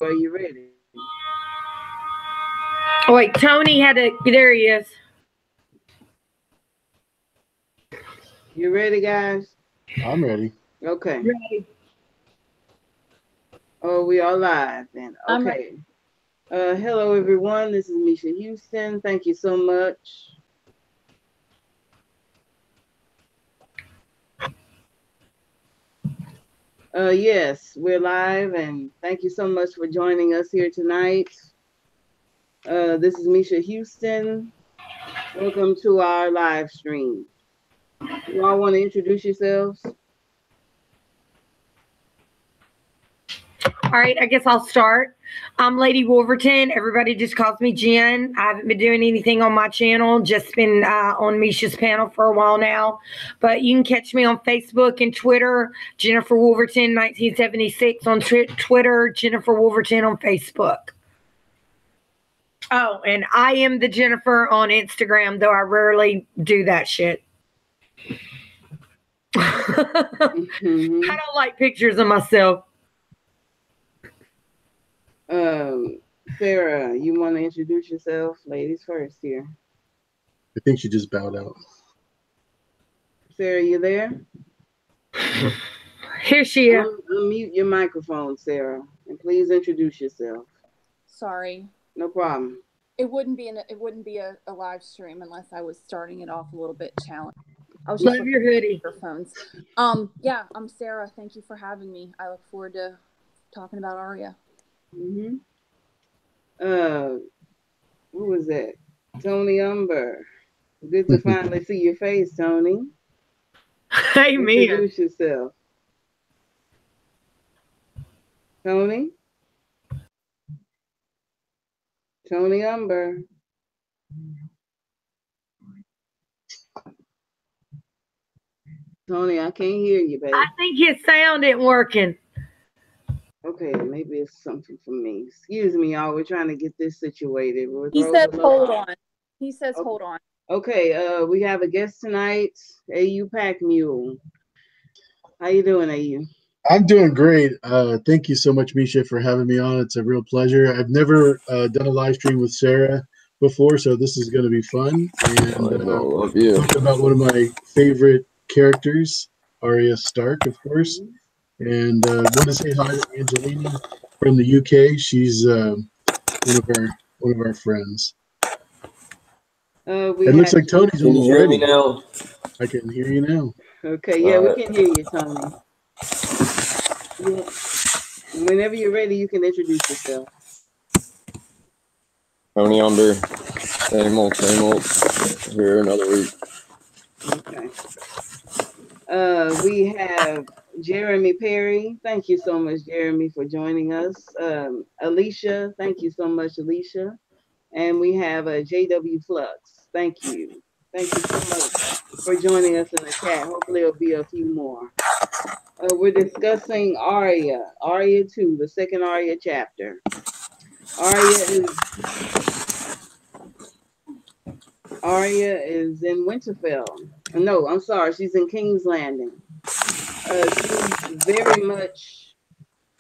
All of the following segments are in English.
Are you ready? Oh, wait, Tony had to. There he is. You ready, guys? I'm ready. Okay. Ready. Oh, we are live then. I'm ready. Okay. Hello, everyone. This is Misha Houston. Thank you so much. Yes, we're live, and thank you so much for joining us here tonight. This is Misha Houston. Welcome to our live stream. You all want to introduce yourselves? All right, I guess I'll start. I'm Lady Wolverton. Everybody just calls me Jen. I haven't been doing anything on my channel, just been on Misha's panel for a while now. But you can catch me on Facebook and Twitter, Jennifer Wolverton 1976 on Twitter, Jennifer Wolverton on Facebook. Oh, and I am the Jennifer on Instagram, though I rarely do that shit. I don't like pictures of myself. Sarah, you want to introduce yourself? Ladies first here. I think she just bowed out. Sarah, you there? Here she is. Unmute your microphone, Sarah, and please introduce yourself. Sorry. No problem. It wouldn't be a live stream unless I was starting it off a little bit challenged. I was Love your hoodie. Microphones. Yeah, I'm Sarah. Thank you for having me. I look forward to talking about Arya. Who was that? Tony Umber. Good to finally see your face, Tony. Hey, man. Introduce yourself. Tony? Tony Umber. Tony, I can't hear you, baby. I think his sound isn't working. Okay, maybe it's something for me. Excuse me, y'all. We're trying to get this situated. He says hold on. He says hold on. Okay, we have a guest tonight, AU Packmule. How you doing, AU? I'm doing great. Thank you so much, Misha, for having me on. It's a real pleasure. I've never done a live stream with Sarah before, so this is going to be fun. And talking about one of my favorite characters, Arya Stark, of course. And want to say hi to Angelina from the UK. She's one of our friends. It looks like Tony's on already. Hear me now? I can hear you now. Okay, yeah, we can hear you, Tony. Whenever you're ready, you can introduce yourself. Tony Umber, same old, here another week. Okay. We have Jeremy Perry. Thank you so much, Jeremy, for joining us. Alicia, thank you so much, Alicia. And we have JW Flux. Thank you. Thank you so much for joining us in the chat. Hopefully it'll be a few more. We're discussing Arya 2, the second Arya chapter. Arya is in Winterfell. No, I'm sorry, she's in King's Landing. She's very much,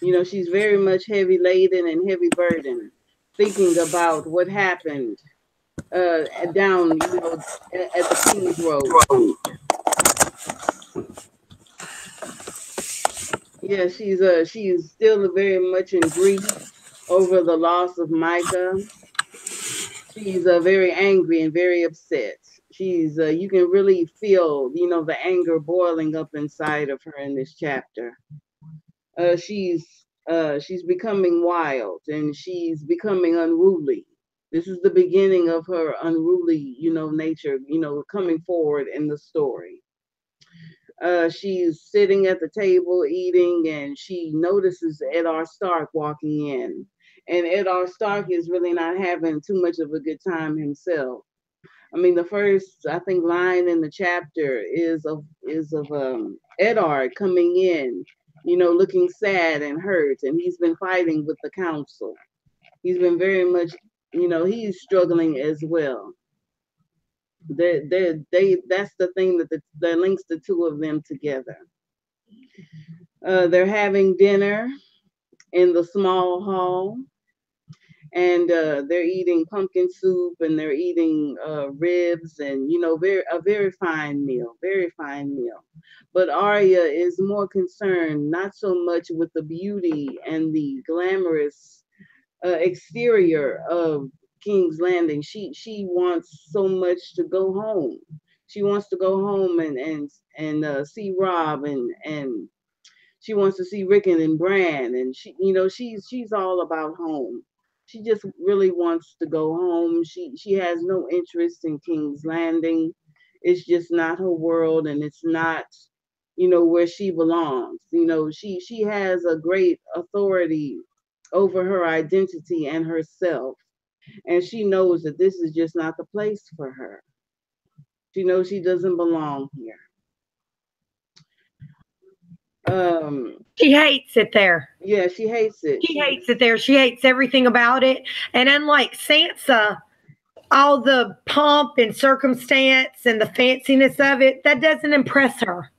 she's very much heavy laden and heavy burdened, thinking about what happened down, at the King's Road. Yeah, she's still very much in grief over the loss of Micah. She's very angry and very upset. She's you can really feel, the anger boiling up inside of her in this chapter. She's becoming wild and she's becoming unruly. This is the beginning of her unruly, nature, coming forward in the story. She's sitting at the table eating, and she notices Eddard Stark walking in. And Eddard Stark is really not having too much of a good time himself. I mean, the first, I think, line in the chapter is of Eddard coming in, looking sad and hurt, and he's been fighting with the council. He's been very much, he's struggling as well. That's the thing that links the two of them together. They're having dinner, in the small hall, and they're eating pumpkin soup, and they're eating ribs, and a very fine meal, very fine meal. But Arya is more concerned, not so much with the beauty and the glamorous exterior of King's Landing. She wants so much to go home. She wants to go home and see Rob, and she wants to see Rickon and Bran, and she's all about home. She just really wants to go home. She has no interest in King's Landing. It's just not her world, and it's not where she belongs. She has a great authority over her identity and herself, and she knows that this is just not the place for her. She knows she doesn't belong here. She hates it there. Yeah, she hates it. She hates it there. She hates everything about it. And unlike Sansa, all the pomp and circumstance and the fanciness of it, that doesn't impress her.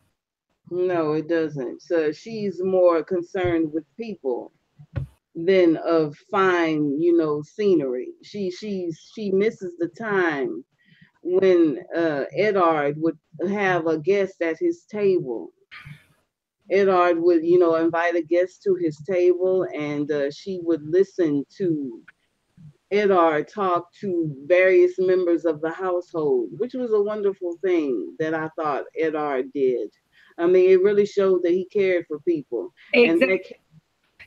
No, it doesn't. So she's more concerned with people than of fine, scenery. She misses the time when Eddard would have a guest at his table. Eddard would, invite a guest to his table, and she would listen to Eddard talk to various members of the household, which was a wonderful thing that I thought Eddard did. I mean, it really showed that he cared for people. Exactly.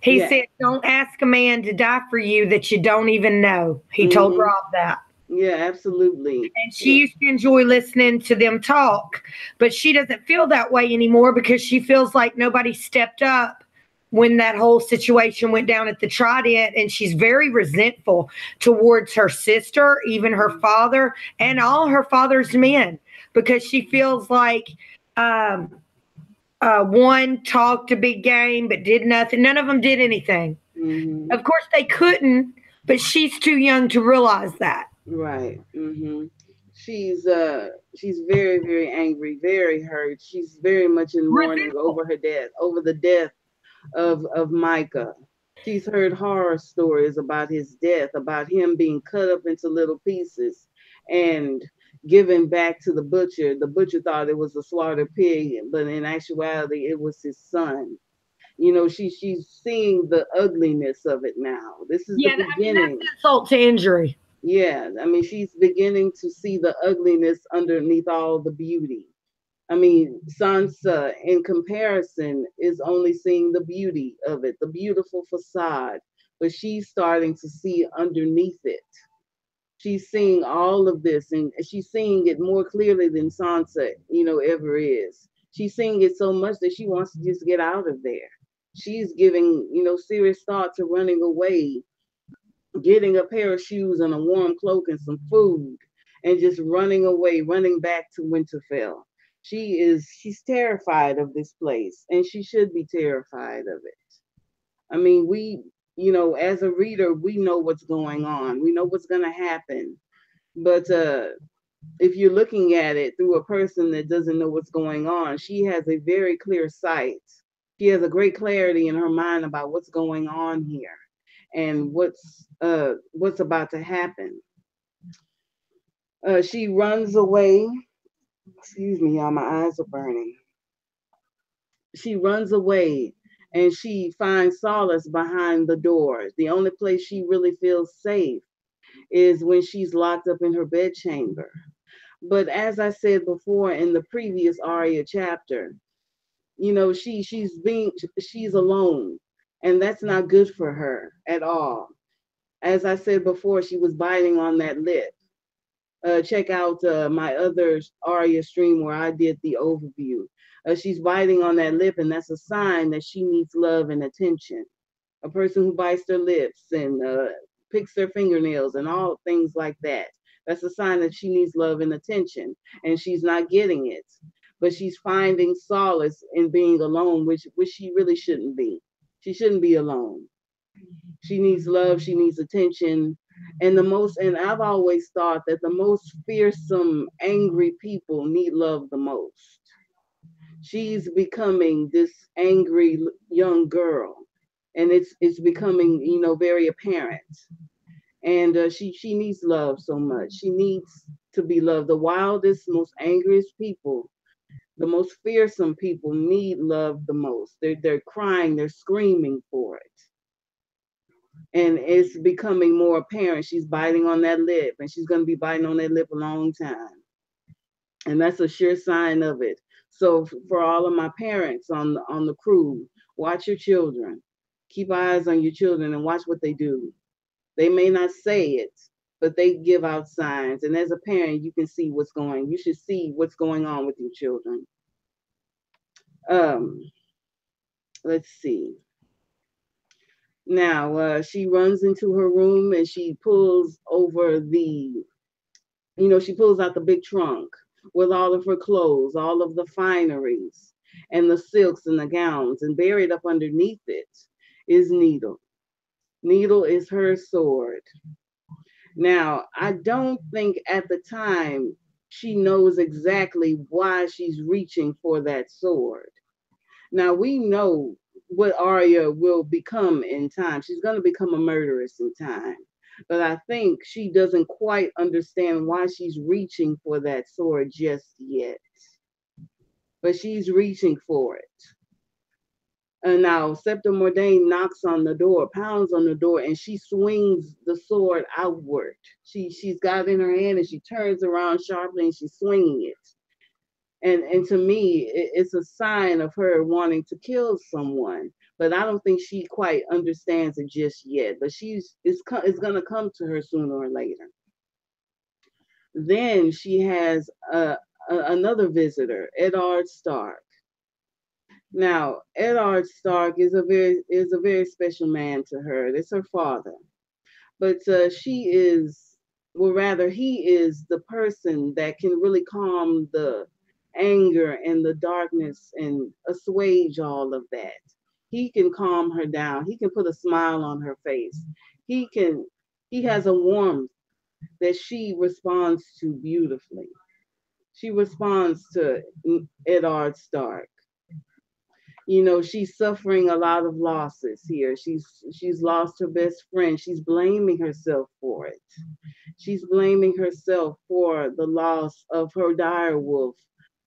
He said, "Don't ask a man to die for you that you don't even know." He told Rob that. Yeah, absolutely. And she used to enjoy listening to them talk, but she doesn't feel that way anymore because she feels like nobody stepped up when that whole situation went down at the Trident, and she's very resentful towards her sister, even her father, and all her father's men, because she feels like one talked a big game but did nothing. None of them did anything. Mm-hmm. Of course, they couldn't, but she's too young to realize that. Right. Mm-hmm. She's very, very angry, very hurt. She's very much in mourning over her death, over the death of Micah. She's heard horror stories about his death, about him being cut up into little pieces and given back to the butcher. The butcher thought it was a slaughtered pig, but in actuality, it was his son. She's seeing the ugliness of it now. This is the beginning. I mean, that's insult to injury. Yeah, I mean, she's beginning to see the ugliness underneath all the beauty. I mean, Sansa, in comparison, is only seeing the beauty of it, the beautiful facade, but she's starting to see underneath it. She's seeing all of this, and she's seeing it more clearly than Sansa, ever is. She's seeing it so much that she wants to just get out of there. She's giving, serious thought to running away, getting a pair of shoes and a warm cloak and some food, and just running away, running back to Winterfell. She's terrified of this place, and she should be terrified of it. I mean, we, as a reader, we know what's going on. We know what's going to happen. But if you're looking at it through a person that doesn't know what's going on, she has a very clear sight. She has a great clarity in her mind about what's going on here and what's about to happen. She runs away. Excuse me, y'all, my eyes are burning. She runs away and she finds solace behind the doors. The only place she really feels safe is when she's locked up in her bedchamber. But as I said before in the previous Arya chapter, she's alone, and that's not good for her at all. As I said before, she was biting on that lip. Check out my other Arya stream where I did the overview. She's biting on that lip, and that's a sign that she needs love and attention. A person who bites their lips and picks their fingernails and all things like that. That's a sign that she needs love and attention, and she's not getting it. But she's finding solace in being alone, which she really shouldn't be. She shouldn't be alone. She needs love, she needs attention. And I've always thought that the most fearsome, angry people need love the most. She's becoming this angry young girl, and it's becoming, you know, very apparent. And she needs love so much. She needs to be loved. The wildest, most angriest people, the most fearsome people need love the most. They're crying, they're screaming for it. And it's becoming more apparent. She's biting on that lip, and she's going to be biting on that lip a long time. And that's a sure sign of it. So for all of my parents on the crew, watch your children. Keep eyes on your children and watch what they do. They may not say it, but they give out signs. And as a parent, you can see you should see what's going on with your children. Let's see. Now, she runs into her room and she pulls over she pulls out the big trunk with all of her clothes, all of the fineries and the silks and the gowns, and buried up underneath it is Needle. Needle is her sword. Now, I don't think at the time she knows exactly why she's reaching for that sword. Now, we know what Arya will become in time. She's going to become a murderess in time. But I think she doesn't quite understand why she's reaching for that sword just yet. But she's reaching for it. And now Septa Mordain knocks on the door, pounds on the door, and she swings the sword outward. She's got it in her hand and she turns around sharply and she's swinging it. And to me, it's a sign of her wanting to kill someone. But I don't think she quite understands it just yet. But it's going to come to her sooner or later. Then she has another visitor, Eddard Stark. Now, Eddard Stark is a very special man to her. It's her father. But he is the person that can really calm the anger and the darkness and assuage all of that. He can calm her down. He can put a smile on her face. He has a warmth that she responds to beautifully. She responds to Eddard Stark. You know, she's suffering a lot of losses here. She's lost her best friend. She's blaming herself for it. She's blaming herself for the loss of her direwolf,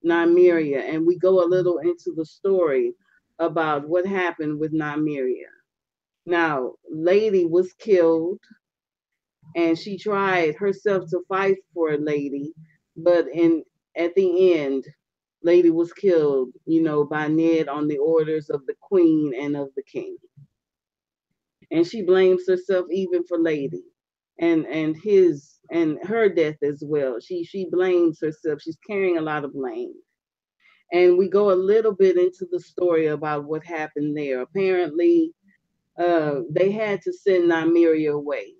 Nymeria. And we go a little into the story about what happened with Nymeria. Now, Lady was killed, and she tried herself to fight for Lady, but at the end, Lady was killed, by Ned on the orders of the queen and of the king. And she blames herself even for Lady and her death as well. She blames herself. She's carrying a lot of blame. And we go a little bit into the story about what happened there. Apparently, they had to send Nymeria away.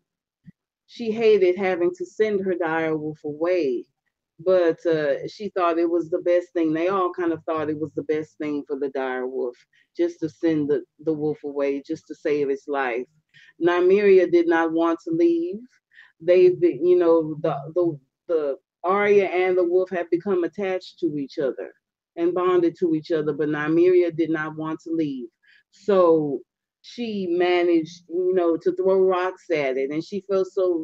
She hated having to send her direwolf away, but she thought it was the best thing. They all kind of thought it was the best thing for the direwolf, just to send the wolf away, just to save its life. Nymeria did not want to leave. The Arya and the wolf have become attached to each other and bonded to each other, but Nymeria did not want to leave. So she managed, to throw rocks at it, and she felt so,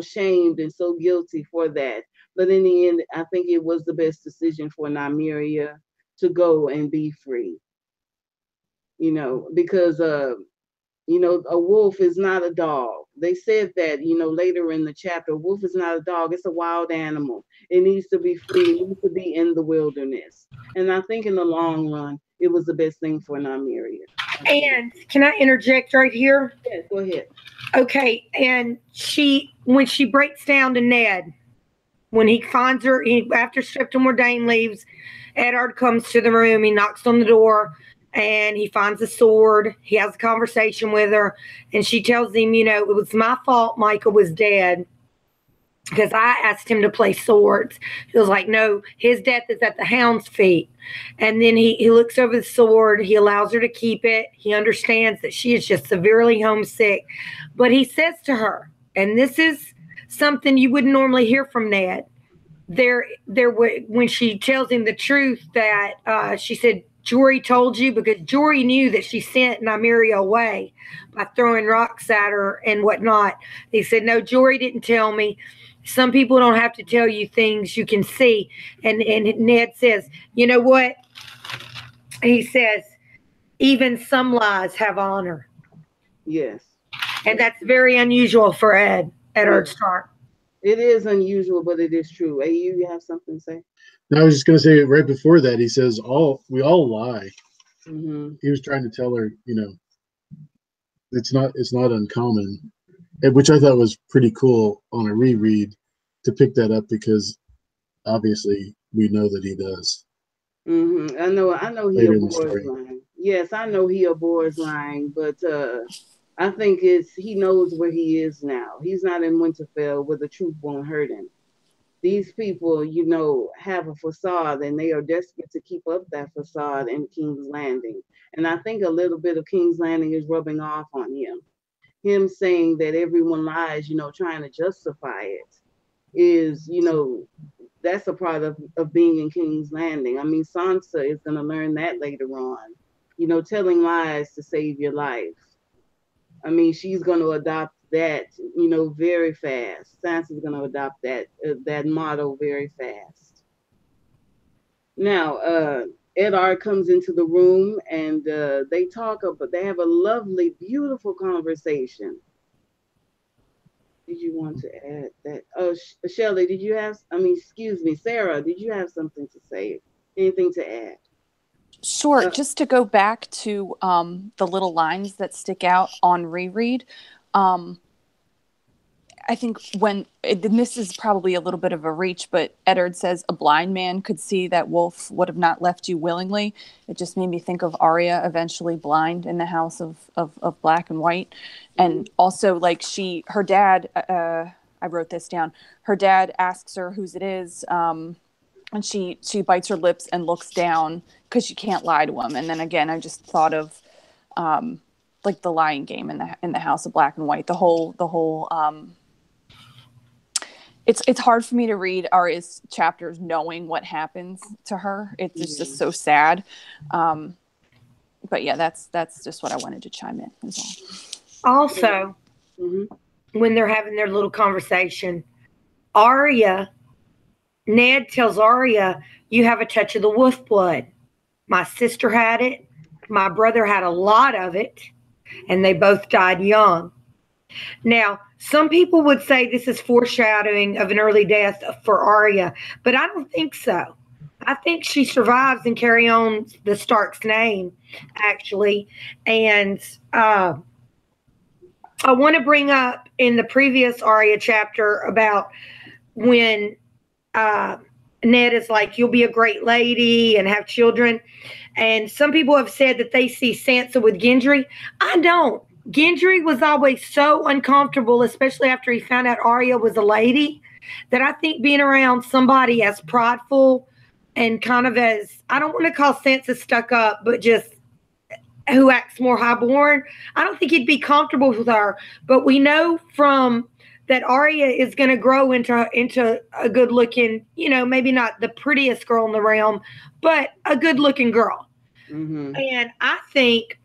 shamed and so guilty for that. But in the end, I think it was the best decision for Nymeria to go and be free. Because a wolf is not a dog. They said that, later in the chapter, a wolf is not a dog. It's a wild animal. It needs to be free. It needs to be in the wilderness. And I think in the long run, it was the best thing for Nymeria. And can I interject right here? Yes, go ahead. Okay. And when she breaks down to Ned, when he finds her, after Septa Mordain leaves, Eddard comes to the room. He knocks on the door. And he finds a sword. He has a conversation with her. And she tells him, it was my fault Michael was dead, because I asked him to play swords. He was like, no, his death is at the hound's feet. And then he looks over the sword. He allows her to keep it. He understands that she is just severely homesick. But he says to her, and this is something you wouldn't normally hear from Ned, when she tells him the truth, that she said, Jory told you, because Jory knew that she sent Nymeria away by throwing rocks at her and whatnot. He said, no, Jory didn't tell me. Some people don't have to tell you things you can see. And Ned says, you know what? He says, even some lies have honor. Yes. And that's very unusual for Eddard Stark. It is unusual, but it is true. Hey, you have something to say? No, I was just going to say right before that, he says, we all lie. Mm-hmm. He was trying to tell her, it's not uncommon, which I thought was pretty cool on a reread to pick that up, because obviously we know that he does. Mm-hmm. I know he abhors lying. Yes, I know he abhors lying, but I think he knows where he is now. He's not in Winterfell where the truth won't hurt him. These people, have a facade, and they are desperate to keep up that facade in King's Landing. And I think a little bit of King's Landing is rubbing off on him. Him saying that everyone lies, trying to justify it is, that's a part of being in King's Landing. I mean, Sansa is going to learn that later on, telling lies to save your life. I mean, she's going to adopt that, very fast. Sansa's going to adopt that motto very fast. Now, Eddard comes into the room, and they have a lovely, beautiful conversation. Did you want to add that? Oh, Shelley, Sarah, did you have something to say? Anything to add? Sure. Just to go back to the little lines that stick out on reread. I think and this is probably a little bit of a reach, but Eddard says a blind man could see that Wolf would have not left you willingly. It just made me think of Arya eventually blind in the house of black and white. And also her dad, I wrote this down. Her dad asks her whose it is. And she bites her lips and looks down because she can't lie to him. And then again, I just thought of the lying game in the house of black and white. The whole it's hard for me to read Arya's chapters knowing what happens to her. It's just so sad. But yeah, that's just what I wanted to chime in. Also, when they're having their little conversation, Ned tells Arya, you have a touch of the wolf blood. My sister had it. My brother had a lot of it. And they both died young. Now, some people would say this is foreshadowing of an early death for Arya, but I don't think so. I think she survives and carry on the Stark's name, actually. And I want to bring up in the previous Arya chapter about when Ned is like, you'll be a great lady and have children. And some people have said that they see Sansa with Gendry. I don't. Gendry was always so uncomfortable, especially after he found out Arya was a lady, that I think being around somebody as prideful and kind of as, I don't want to call Sansa stuck up, but just who acts more highborn, I don't think he'd be comfortable with her. But we know from that Arya is going to grow into a good looking, maybe not the prettiest girl in the realm, but a good looking girl. Mm-hmm. And I think,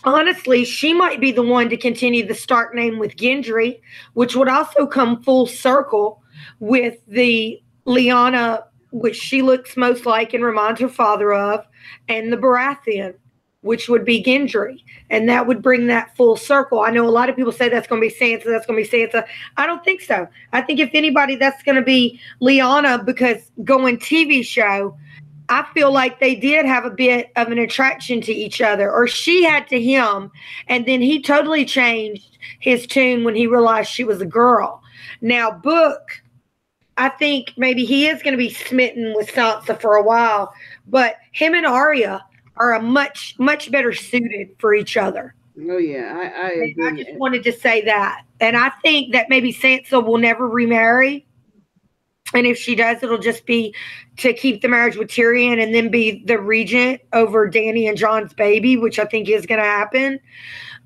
honestly, she might be the one to continue the Stark name with Gendry, which would also come full circle with the Lyanna, which she looks most like and reminds her father of, and the Baratheon, which would be Gendry. And that would bring that full circle. I know a lot of people say that's going to be Sansa, I don't think so. I think if anybody, that's going to be Lyanna, because going TV show, I feel like they did have a bit of an attraction to each other, or she had to him, and then he totally changed his tune when he realized she was a girl. Now, Book, I think maybe he is going to be smitten with Sansa for a while, but him and Arya are a much, much better suited for each other. Oh, yeah, I agree. I just wanted to say that. And I think that maybe Sansa will never remarry. And if she does, it'll just be to keep the marriage with Tyrion and then be the regent over Dany and Jon's baby, which I think is going to happen.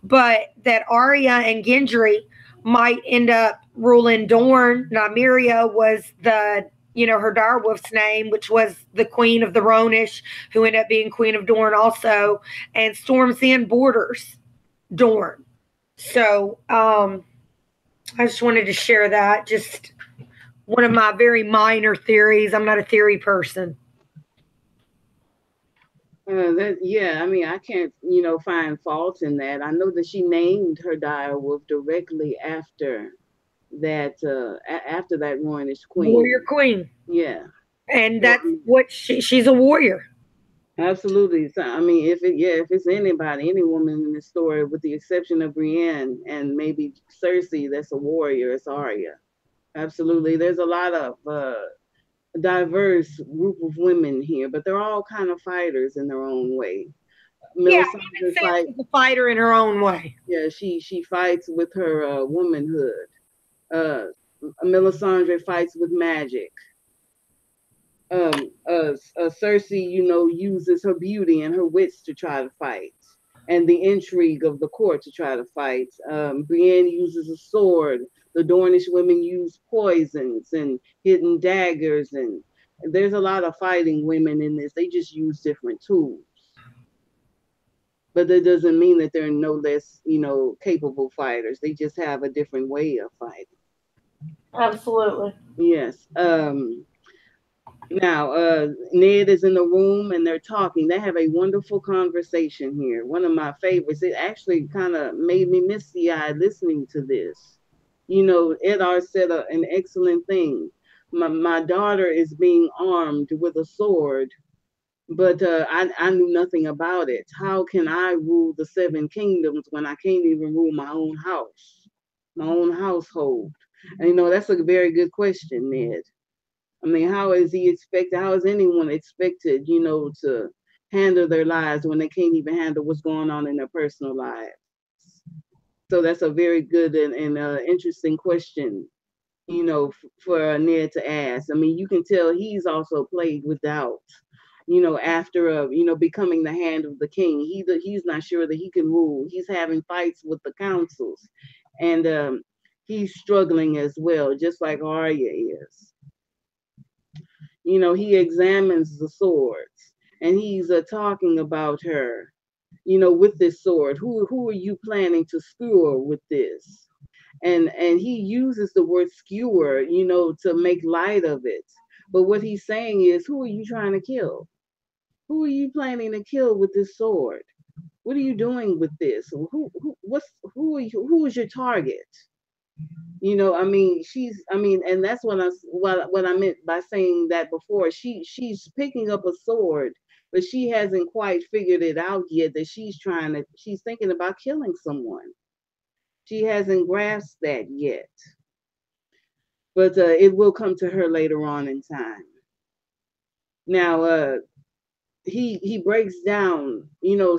But that Arya and Gendry might end up ruling Dorne. Nymeria was the, her direwolf's name, which was the queen of the Rhonish, who ended up being queen of Dorne also, and storms in borders Dorne. So I just wanted to share that. Just one of my very minor theories. I'm not a theory person. I mean, I can't, find fault in that. I know that she named her direwolf directly after that Rhonish queen. Warrior queen. Yeah. And that's what she's a warrior. Absolutely. So, I mean, if it's anybody, any woman in the story, with the exception of Brienne and maybe Cersei, that's a warrior, it's Arya. Absolutely. There's a lot of diverse group of women here, but they're all kind of fighters in their own way. Melisandre fights a fighter in her own way. Yeah, she fights with her womanhood. Melisandre fights with magic. Cersei, uses her beauty and her wits to try to fight, and the intrigue of the court to try to fight. Brienne uses a sword. The Dornish women use poisons and hidden daggers, and there's a lot of fighting women in this. They just use different tools. But that doesn't mean that they're no less, capable fighters. They just have a different way of fighting. Absolutely. Yes. Now, Ned is in the room and they're talking. They have a wonderful conversation here. One of my favorites. It actually kind of made me misty-eyed listening to this. Eddard said an excellent thing. My daughter is being armed with a sword, but I knew nothing about it. How can I rule the 7 kingdoms when I can't even rule my own house, my own household? And that's a very good question, Ned. I mean, how is anyone expected, to handle their lives when they can't even handle what's going on in their personal lives? So that's a very good and interesting question, for Ned to ask. I mean, you can tell he's also plagued with doubt, after, becoming the hand of the king. He's not sure that he can rule. He's having fights with the councils, and he's struggling as well, just like Arya is. He examines the swords and he's talking about her, with this sword. Who are you planning to skewer with this? And he uses the word skewer, to make light of it. But what he's saying is, who are you trying to kill? Who are you planning to kill with this sword? What are you doing with this? Who is your target? And that's what I meant by saying that before. She's picking up a sword, but she hasn't quite figured it out yet that she's thinking about killing someone. She hasn't grasped that yet. But it will come to her later on in time. Now, he breaks down,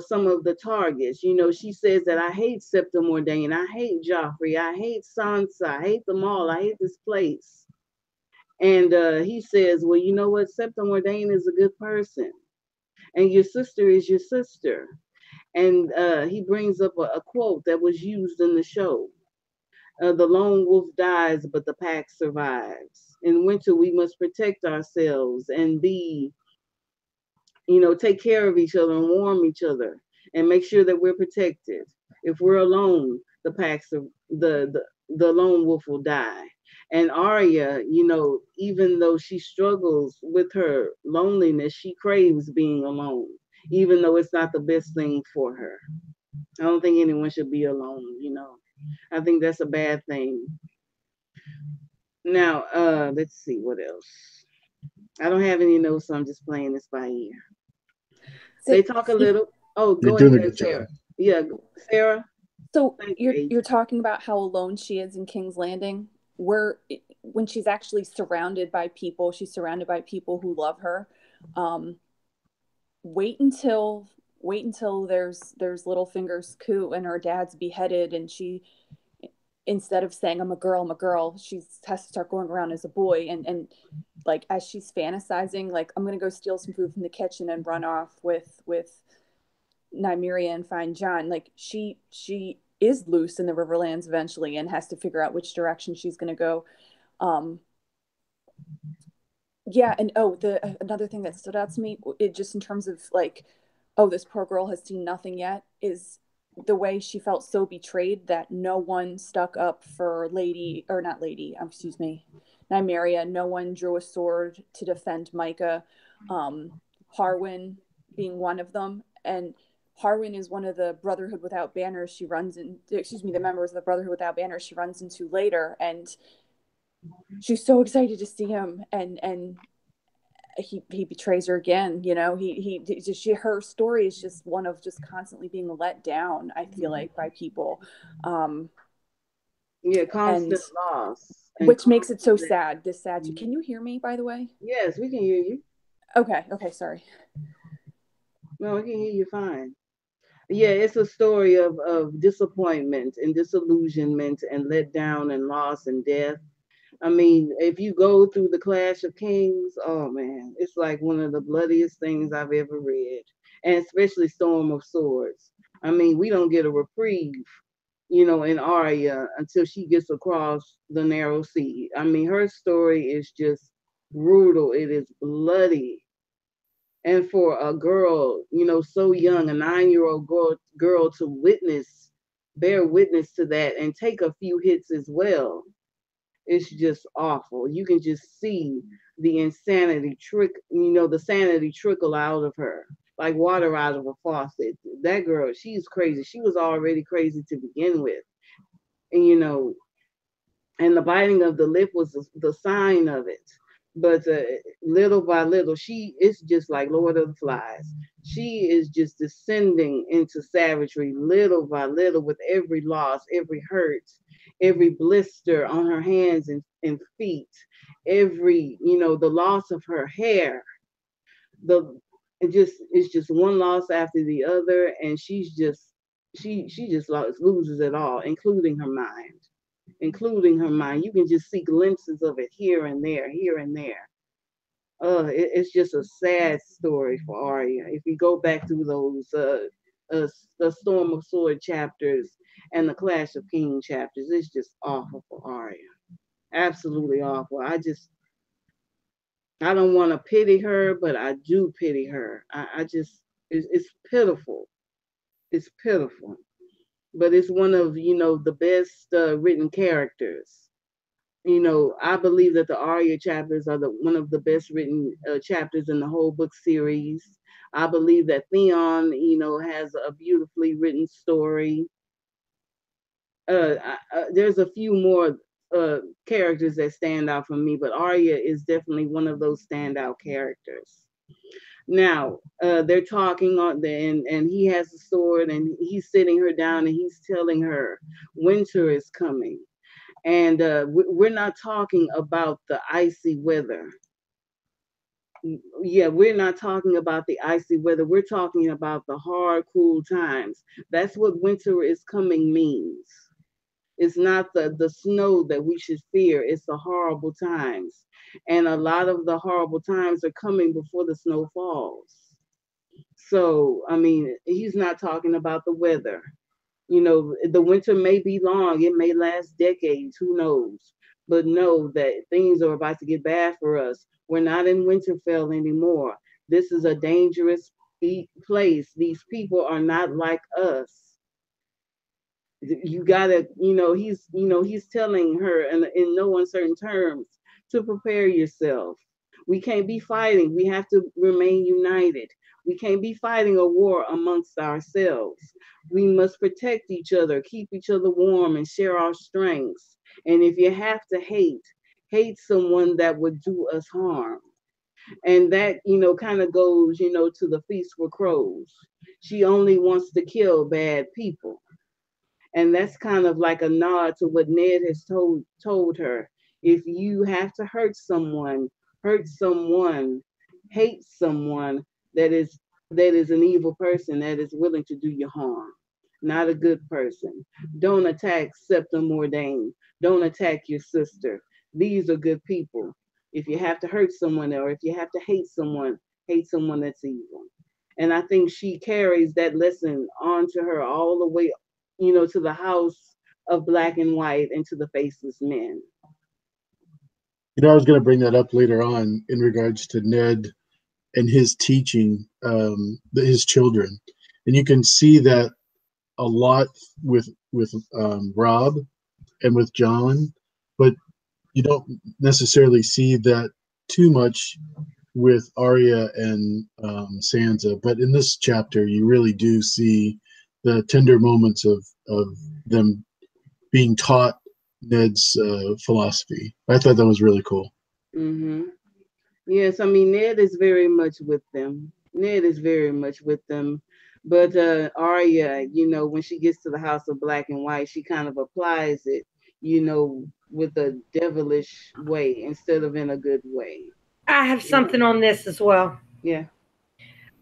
some of the targets. She says that I hate Septa Mordain, I hate Joffrey, I hate Sansa, I hate them all, I hate this place. And he says, well, you know what? Septa Mordain is a good person, and your sister is your sister. And he brings up a quote that was used in the show. The lone wolf dies, but the pack survives. In winter, we must protect ourselves and take care of each other and warm each other and make sure that we're protected. If we're alone, the lone wolf will die. And Arya, even though she struggles with her loneliness, she craves being alone, even though it's not the best thing for her. I don't think anyone should be alone, I think that's a bad thing. Now, let's see what else. I don't have any notes, so I'm just playing this by ear. They talk a little. Oh, go ahead, Sarah. Yeah, Sarah. So you're talking about how alone she is in King's Landing, when she's actually surrounded by people. She's surrounded by people who love her. Wait until there's Littlefinger's coup and her dad's beheaded, and she, instead of saying I'm a girl, she has to start going around as a boy, and like as she's fantasizing, like I'm gonna go steal some food from the kitchen and run off with Nymeria and find Jon. Like she is loose in the Riverlands eventually and has to figure out which direction she's gonna go. Yeah, and another thing that stood out to me, it just in terms of like, oh, this poor girl has seen nothing yet, is the way she felt so betrayed that no one stuck up for excuse me, Nymeria. No one drew a sword to defend Micah. Harwin being one of them, and Harwin is one of the Brotherhood Without Banners she runs in. Excuse me, the members of the Brotherhood Without Banners she runs into later, and she's so excited to see him, and he betrays her again. You know, her story is just one of just constantly being let down, I feel like, by people. Yeah, constant loss. Which makes it so sad. Can you hear me, by the way? Yes, we can hear you. Okay, sorry. No, we can hear you fine. Yeah, it's a story of disappointment and disillusionment and let down and loss and death. I mean, if you go through the Clash of Kings, oh man, it's like one of the bloodiest things I've ever read. And especially Storm of Swords. I mean, we don't get a reprieve, you know, in Arya until she gets across the narrow sea. I mean, her story is just brutal. It is bloody. And for a girl, you know, so young, a 9-year-old girl to bear witness to that and take a few hits as well, it's just awful. You can just see the sanity trickle out of her like water out of a faucet. That girl, she's crazy. She was already crazy to begin with. And, you know, and the biting of the lip was the sign of it. But little by little, it's just like Lord of the Flies. She is just descending into savagery little by little with every loss, every hurt, every blister on her hands and feet, every, the loss of her hair. It's just one loss after the other, and she just loses it all, including her mind. You can just see glimpses of it here and there, here and there. It's just a sad story for Arya. If you go back through those the Storm of Sword chapters and the Clash of King chapters, it's just awful for Arya. Absolutely awful. I don't want to pity her, but I do pity her. It's pitiful. It's pitiful. But it's one of, the best written characters. I believe that the Arya chapters are one of the best written chapters in the whole book series. I believe that Theon, has a beautifully written story. There's a few more characters that stand out for me, but Arya is definitely one of those standout characters. Now, they're talking and he has a sword and he's sitting her down and he's telling her winter is coming. And we're not talking about the icy weather. Yeah, we're not talking about the icy weather. We're talking about the hard, cool times. That's what winter is coming means. It's not the snow that we should fear. It's the horrible times. And a lot of the horrible times are coming before the snow falls. So, I mean, he's not talking about the weather. The winter may be long, it may last decades, who knows? But know that things are about to get bad for us. We're not in Winterfell anymore. This is a dangerous place. These people are not like us. You gotta, he's telling her in no uncertain terms to prepare yourself. We can't be fighting. We have to remain united. We can't be fighting a war amongst ourselves. We must protect each other, keep each other warm, and share our strengths. And if you have to hate someone that would do us harm. And that, kind of goes, to the Feast for Crows. She only wants to kill bad people. And that's kind of like a nod to what Ned has told her. If you have to hurt someone, hate someone that is an evil person that is willing to do you harm, not a good person. Don't attack Septim Mordain. Don't attack your sister. These are good people. If you have to hurt someone or if you have to hate someone that's evil. And I think she carries that lesson on to her all the way, to the house of Black and White and to the Faceless Men. I was going to bring that up later on in regards to Ned and his teaching his children, and you can see that a lot with Rob and with John, but you don't necessarily see that too much with Arya and Sansa. But in this chapter, you really do see the tender moments of them being taught Ned's philosophy. I thought that was really cool. Mm-hmm. Yes, I mean, Ned is very much with them. Ned is very much with them. But Arya, when she gets to the House of Black and White, she kind of applies it, with a devilish way instead of in a good way. I have something on this as well. Yeah.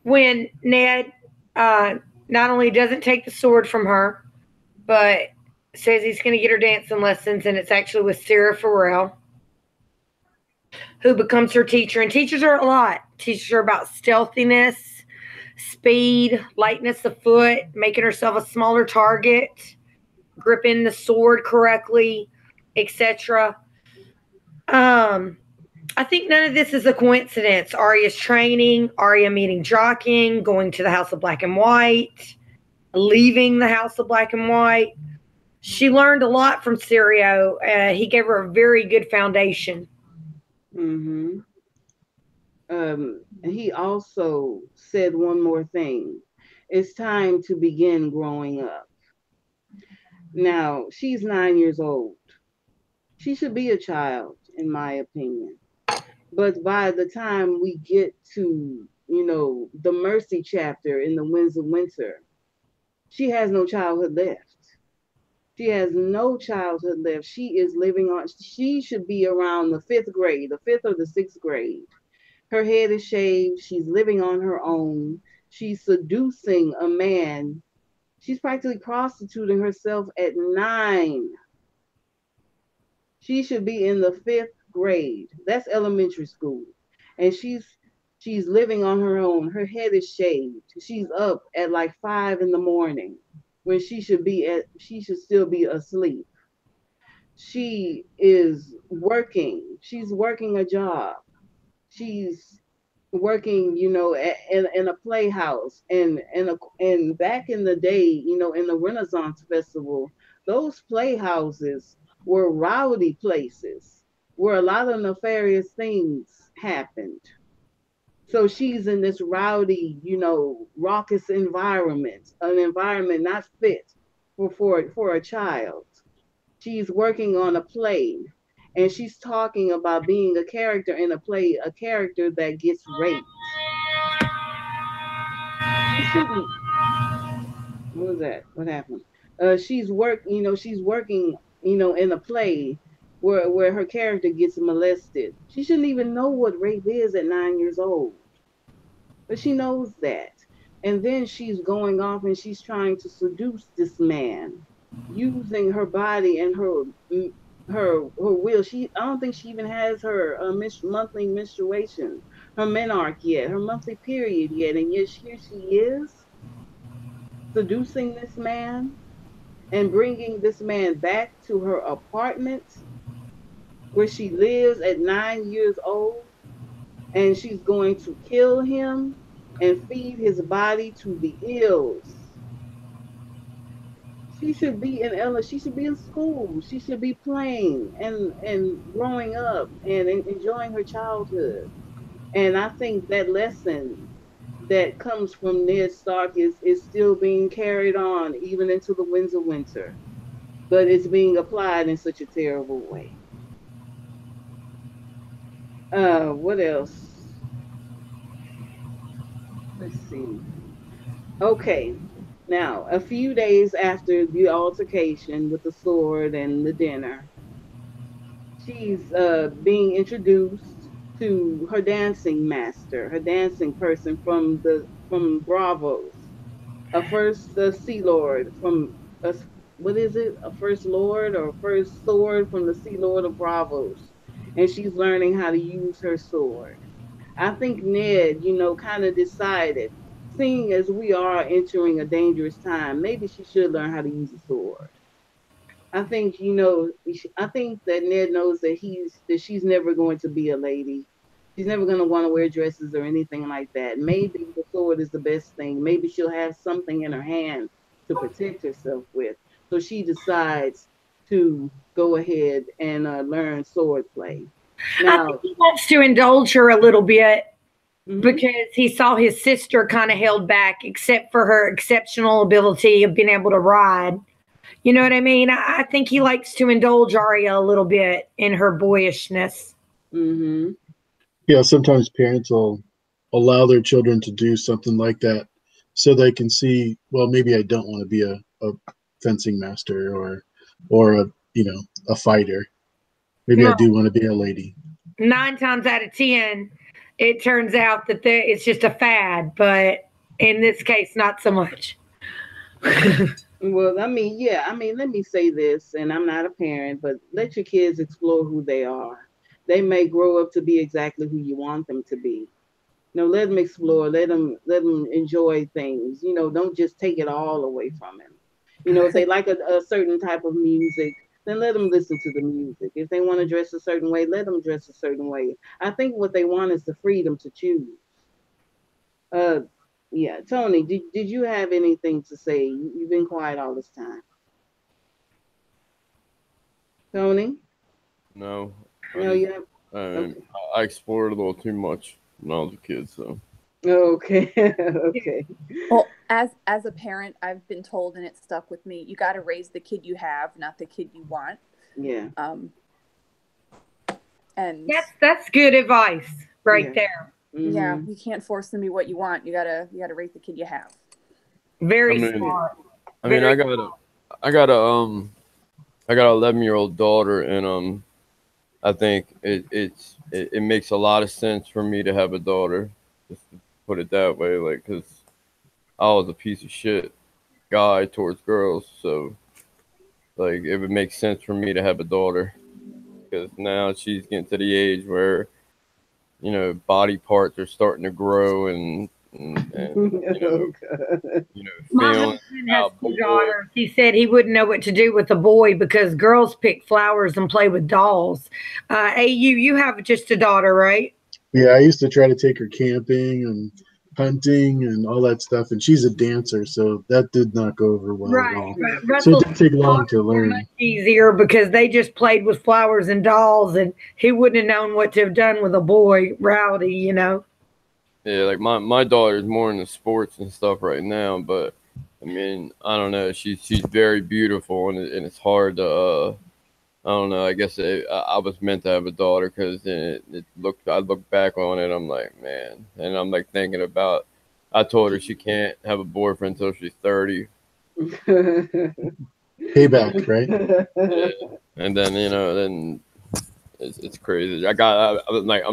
When Ned not only doesn't take the sword from her, but says he's going to get her dancing lessons, and it's actually with Sarah Farrell, who becomes her teacher, and teaches her a lot. Teaches her about stealthiness, speed, lightness of foot, making herself a smaller target, gripping the sword correctly, etc. I think none of this is a coincidence. Arya's training, Arya meeting Jocking, going to the House of Black and White, leaving the House of Black and White. She learned a lot from Syrio. He gave her a very good foundation. Mm-hmm. He also said one more thing. It's time to begin growing up. Now, she's 9 years old. She should be a child, in my opinion. But by the time we get to, the Mercy chapter in the Winds of Winter, she has no childhood left. She has no childhood left. She should be around the 5th grade, the 5th or the 6th grade. Her head is shaved. She's living on her own. She's seducing a man. She's practically prostituting herself at 9. She should be in the 5th grade. That's elementary school. And she's living on her own. Her head is shaved. She's up at like 5 in the morning when she should still be asleep. She is working. She's working a job. She's working, in a playhouse, and back in the day, in the Renaissance Festival, those playhouses were rowdy places where a lot of nefarious things happened. So she's in this rowdy, raucous environment, an environment not fit for a child. She's working on a play, and she's talking about being a character in a play, a character that gets raped. She shouldn't. What was that? What happened? She's working, in a play where her character gets molested. She shouldn't even know what rape is at 9 years old. But she knows that. And then she's going off and she's trying to seduce this man using her body and her will. I don't think she even has her monthly menstruation, her menarche yet, her monthly period yet, and yet here she is seducing this man and bringing this man back to her apartment where she lives at 9 years old, and she's going to kill him and feed his body to the ills. She should be in school. She should be playing and growing up and enjoying her childhood. And I think that lesson that comes from Ned Stark is still being carried on even into the Winds of Winter. But it's being applied in such a terrible way. What else? Let's see. Okay. Now, a few days after the altercation with the sword and the dinner, she's being introduced to her dancing master, her dancing person from Bravos, a first Sea Lord from what is it? A first Lord or first sword from the Sea Lord of Bravos, and she's learning how to use her sword. I think Ned, kind of decided, seeing as we are entering a dangerous time, maybe she should learn how to use a sword. I think I think that Ned knows that she's never going to be a lady. She's never going to want to wear dresses or anything like that. Maybe the sword is the best thing. Maybe she'll have something in her hand to protect herself with. So she decides to go ahead and learn sword play. I think he wants to indulge her a little bit because he saw his sister kind of held back, except for her exceptional ability of being able to ride. You know what I mean? I think he likes to indulge Arya a little bit in her boyishness. Yeah, sometimes parents will allow their children to do something like that so they can see, well, maybe I don't want to be a fencing master or a fighter. Maybe I do want to be a lady. 9 times out of 10, it turns out that it's just a fad, but in this case, not so much. Well, I mean, let me say this, and I'm not a parent, but let your kids explore who they are. They may grow up to be exactly who you want them to be. Let them explore, let them enjoy things. Don't just take it all away from them. If they like a certain type of music, then let them listen to the music. If they want to dress a certain way, let them dress a certain way. I think what they want is the freedom to choose. Yeah, Tony, did you have anything to say? You've been quiet all this time. Tony? No. No, you have. Okay. I explored a little too much when I was a kid, so. Okay. Okay. Well, as a parent, I've been told, and it stuck with me, you got to raise the kid you have, not the kid you want. Yeah. And that's good advice right there. Yeah, you can't force them to be what you want. You gotta raise the kid you have. Very smart. I mean, I got a 11-year-old daughter, and I think it makes a lot of sense for me to have a daughter. Just to put it that way, like, because I was a piece of shit guy towards girls, so like it would make sense for me to have a daughter because now she's getting to the age where body parts are starting to grow and my husband has 2 daughters. He said he wouldn't know what to do with a boy because girls pick flowers and play with dolls. You have just a daughter, right? Yeah, I used to try to take her camping and hunting and all that stuff, and she's a dancer, so that did not go over well at all. So it didn't take long to learn. Much easier because they just played with flowers and dolls, and he wouldn't have known what to have done with a boy, Rowdy. Yeah, like my daughter's more into sports and stuff right now, but I mean, I don't know. She's very beautiful, and it's hard to. I don't know. I guess I was meant to have a daughter because I look back on it. I'm like, man, and I'm like thinking about. I told her she can't have a boyfriend until she's 30. Payback, right? Yeah. And then then it's crazy. I'm like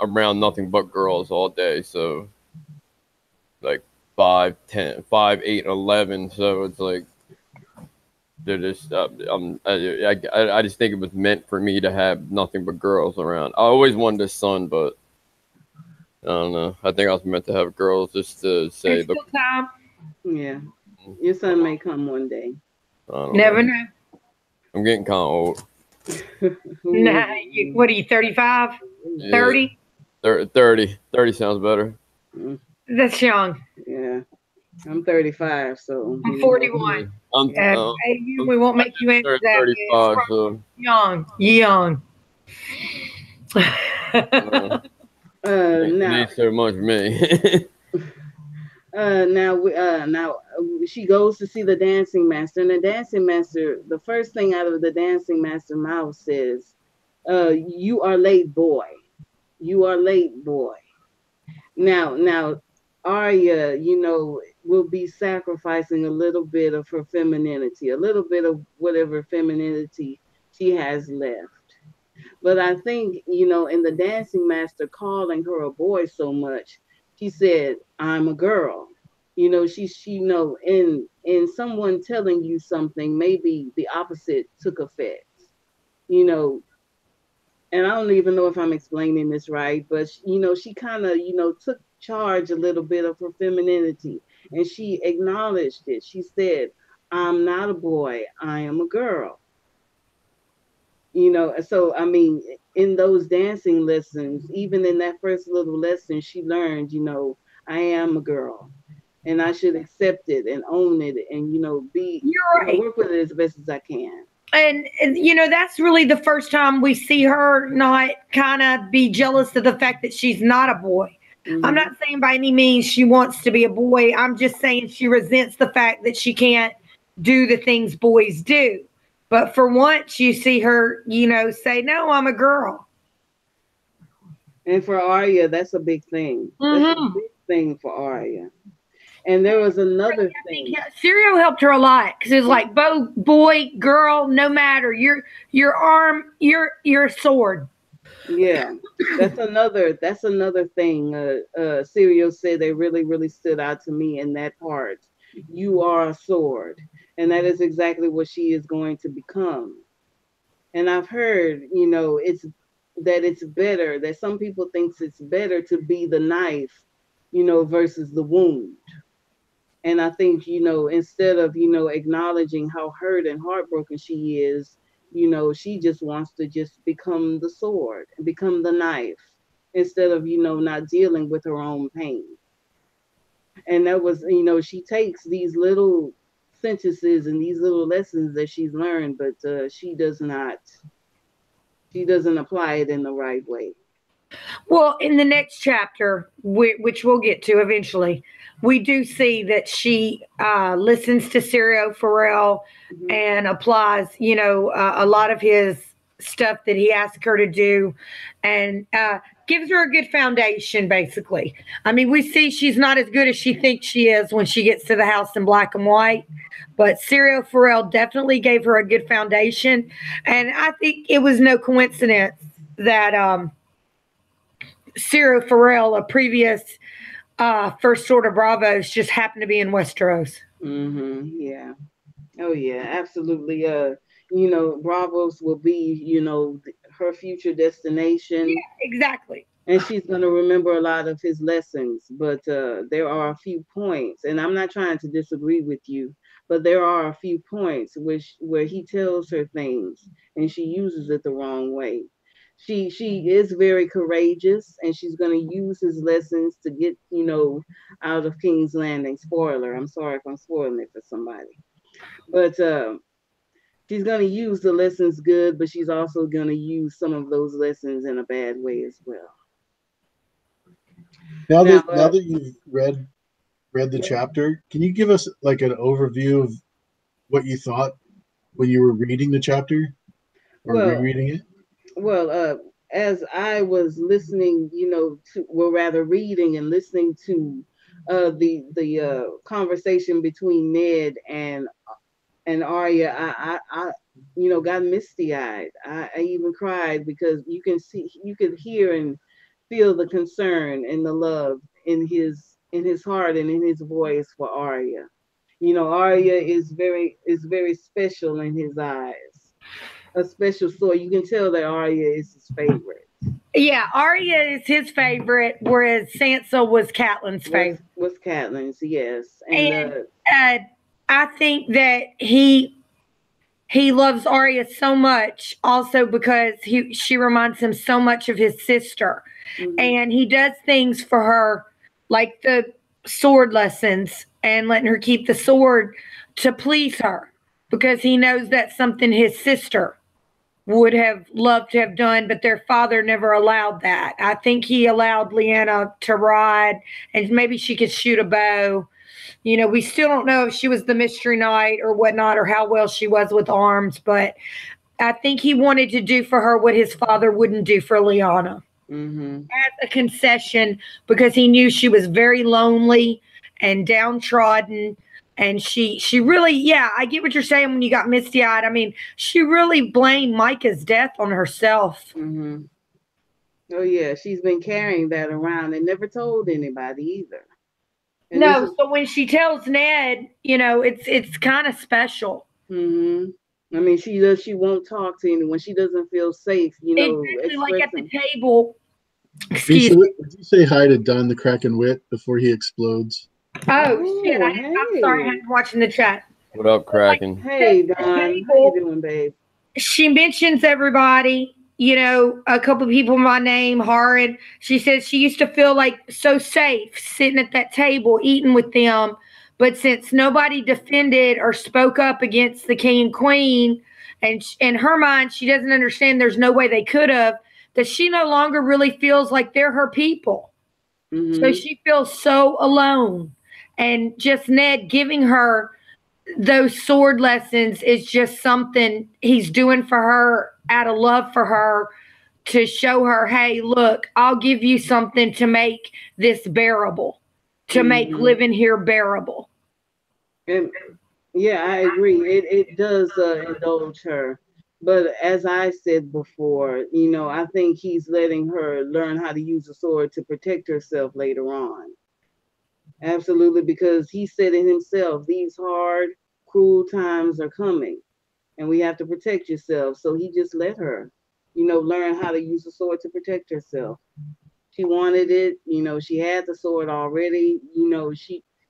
around nothing but girls all day, so like 5, 10, 5, 8, 11. So it's like. They're just I just think it was meant for me to have nothing but girls around. I always wanted a son, but I don't know. I think I was meant to have girls just to say, look. Yeah, your son may come one day. Never know. I'm getting kind of old. Nah, what are you, 35? 30? 30 sounds better. That's young. Yeah. I'm 35, so I'm 41. We won't make you answer that. 35, so young. Now so much for me. Now she goes to see the dancing master, and the dancing master, the first thing out of the dancing master mouth says, "You are late, boy. You are late, boy." Now, Arya, will be sacrificing a little bit of her femininity, a little bit of whatever femininity she has left. But I think, in the dancing master calling her a boy so much, she said, "I'm a girl." In someone telling you something, maybe the opposite took effect. You know, and I don't even know if I'm explaining this right, but she kind of, took charge a little bit of her femininity, and she acknowledged it. She said, "I'm not a boy, I am a girl." You know, so I mean, in those dancing lessons, even in that first little lesson, she learned, you know, I am a girl, and I should accept it and own it, and you know, You're right. work with it as best as I can. And you know, that's really the first time we see her not kind of be jealous of the fact that she's not a boy. I'm not saying by any means she wants to be a boy. I'm just saying she resents the fact that she can't do the things boys do. But for once, you see her, you know, say, "No, I'm a girl." And for Arya, that's a big thing. That's a big thing for Arya. And there was another thing. Serial helped her a lot because it was like boy, girl, no matter your arm, your sword. Yeah, that's another thing. Serial said they really stood out to me in that part. You are a sword, and that is exactly what she is going to become. And I've heard, you know, it's better that some people thinks it's better to be the knife, you know, versus the wound. And I think, you know, instead of, you know, acknowledging how hurt and heartbroken she is, you know, she just wants to just become the sword and become the knife instead of, you know, not dealing with her own pain. And that was, you know, she takes these little sentences and these little lessons that she's learned, but she doesn't apply it in the right way. Well, in the next chapter, which we'll get to eventually, we do see that she listens to Sirio Farrell and applies, you know, a lot of his stuff that he asked her to do, and gives her a good foundation, basically. I mean, we see she's not as good as she thinks she is when she gets to the house in black and white, but Sirio Farrell definitely gave her a good foundation, and I think it was no coincidence that Sirio Farrell, a previous First Sword of Bravos, just happened to be in Westeros. Yeah. Oh yeah, absolutely. You know, Bravos will be, you know, her future destination. Yeah, exactly. And she's going to remember a lot of his lessons, but there are a few points, and I'm not trying to disagree with you, but there are a few points where he tells her things and she uses it the wrong way. She is very courageous, and she's going to use his lessons to get, you know, out of King's Landing. Spoiler, I'm sorry if I'm spoiling it for somebody, but she's going to use the lessons good, but she's also going to use some of those lessons in a bad way as well. Now that you've read the chapter, can you give us like an overview of what you thought when you were reading the chapter or rereading it? Well, as I was listening, you know, rather reading and listening to the conversation between Ned and Arya, I you know, got misty eyed. I even cried because you could hear and feel the concern and the love in his heart and in his voice for Arya. You know, Arya is very special in his eyes. A special soul. You can tell that Arya is his favorite. Yeah, Arya is his favorite, whereas Sansa was Catelyn's favorite. Was Catelyn's, yes. And I think that he loves Arya so much also because she reminds him so much of his sister. And he does things for her like the sword lessons and letting her keep the sword to please her because he knows that's something his sister would have loved to have done, but their father never allowed that. I think he allowed Lyanna to ride and maybe she could shoot a bow. You know, we still don't know if she was the mystery knight or whatnot or how well she was with arms, but I think he wanted to do for her what his father wouldn't do for Lyanna. As a concession because he knew she was very lonely and downtrodden. And she really, yeah, I get what you're saying when you got misty eyed. I mean, she really blamed Micah's death on herself. Oh yeah, she's been carrying that around and never told anybody either. And no, so when she tells Ned, you know, it's kind of special. I mean, she won't talk to anyone. She doesn't feel safe, you know. Exactly, like at the table. Excuse me. Did you say hi to Don the Kraken Wit before he explodes? Oh shit! I'm sorry, I'm watching the chat. What up, Kraken? Hey, Don. How you doing, babe? she mentions everybody, you know, a couple of people by name, Horrid. She says she used to feel like so safe sitting at that table eating with them. But since nobody defended or spoke up against the king and queen, and in her mind, she doesn't understand there's no way they could have, that she no longer really feels like they're her people. So she feels so alone. And just Ned giving her those sword lessons is just something he's doing for her out of love for her, to show her, hey, look, I'll give you something to make this bearable, to make living here bearable. And yeah, I agree. It does indulge her. But as I said before, you know, I think he's letting her learn how to use a sword to protect herself later on. Absolutely, because he said it himself, these hard, cruel times are coming and we have to protect yourself. So he just let her, you know, learn how to use a sword to protect herself. She wanted it, you know, she had the sword already, you know,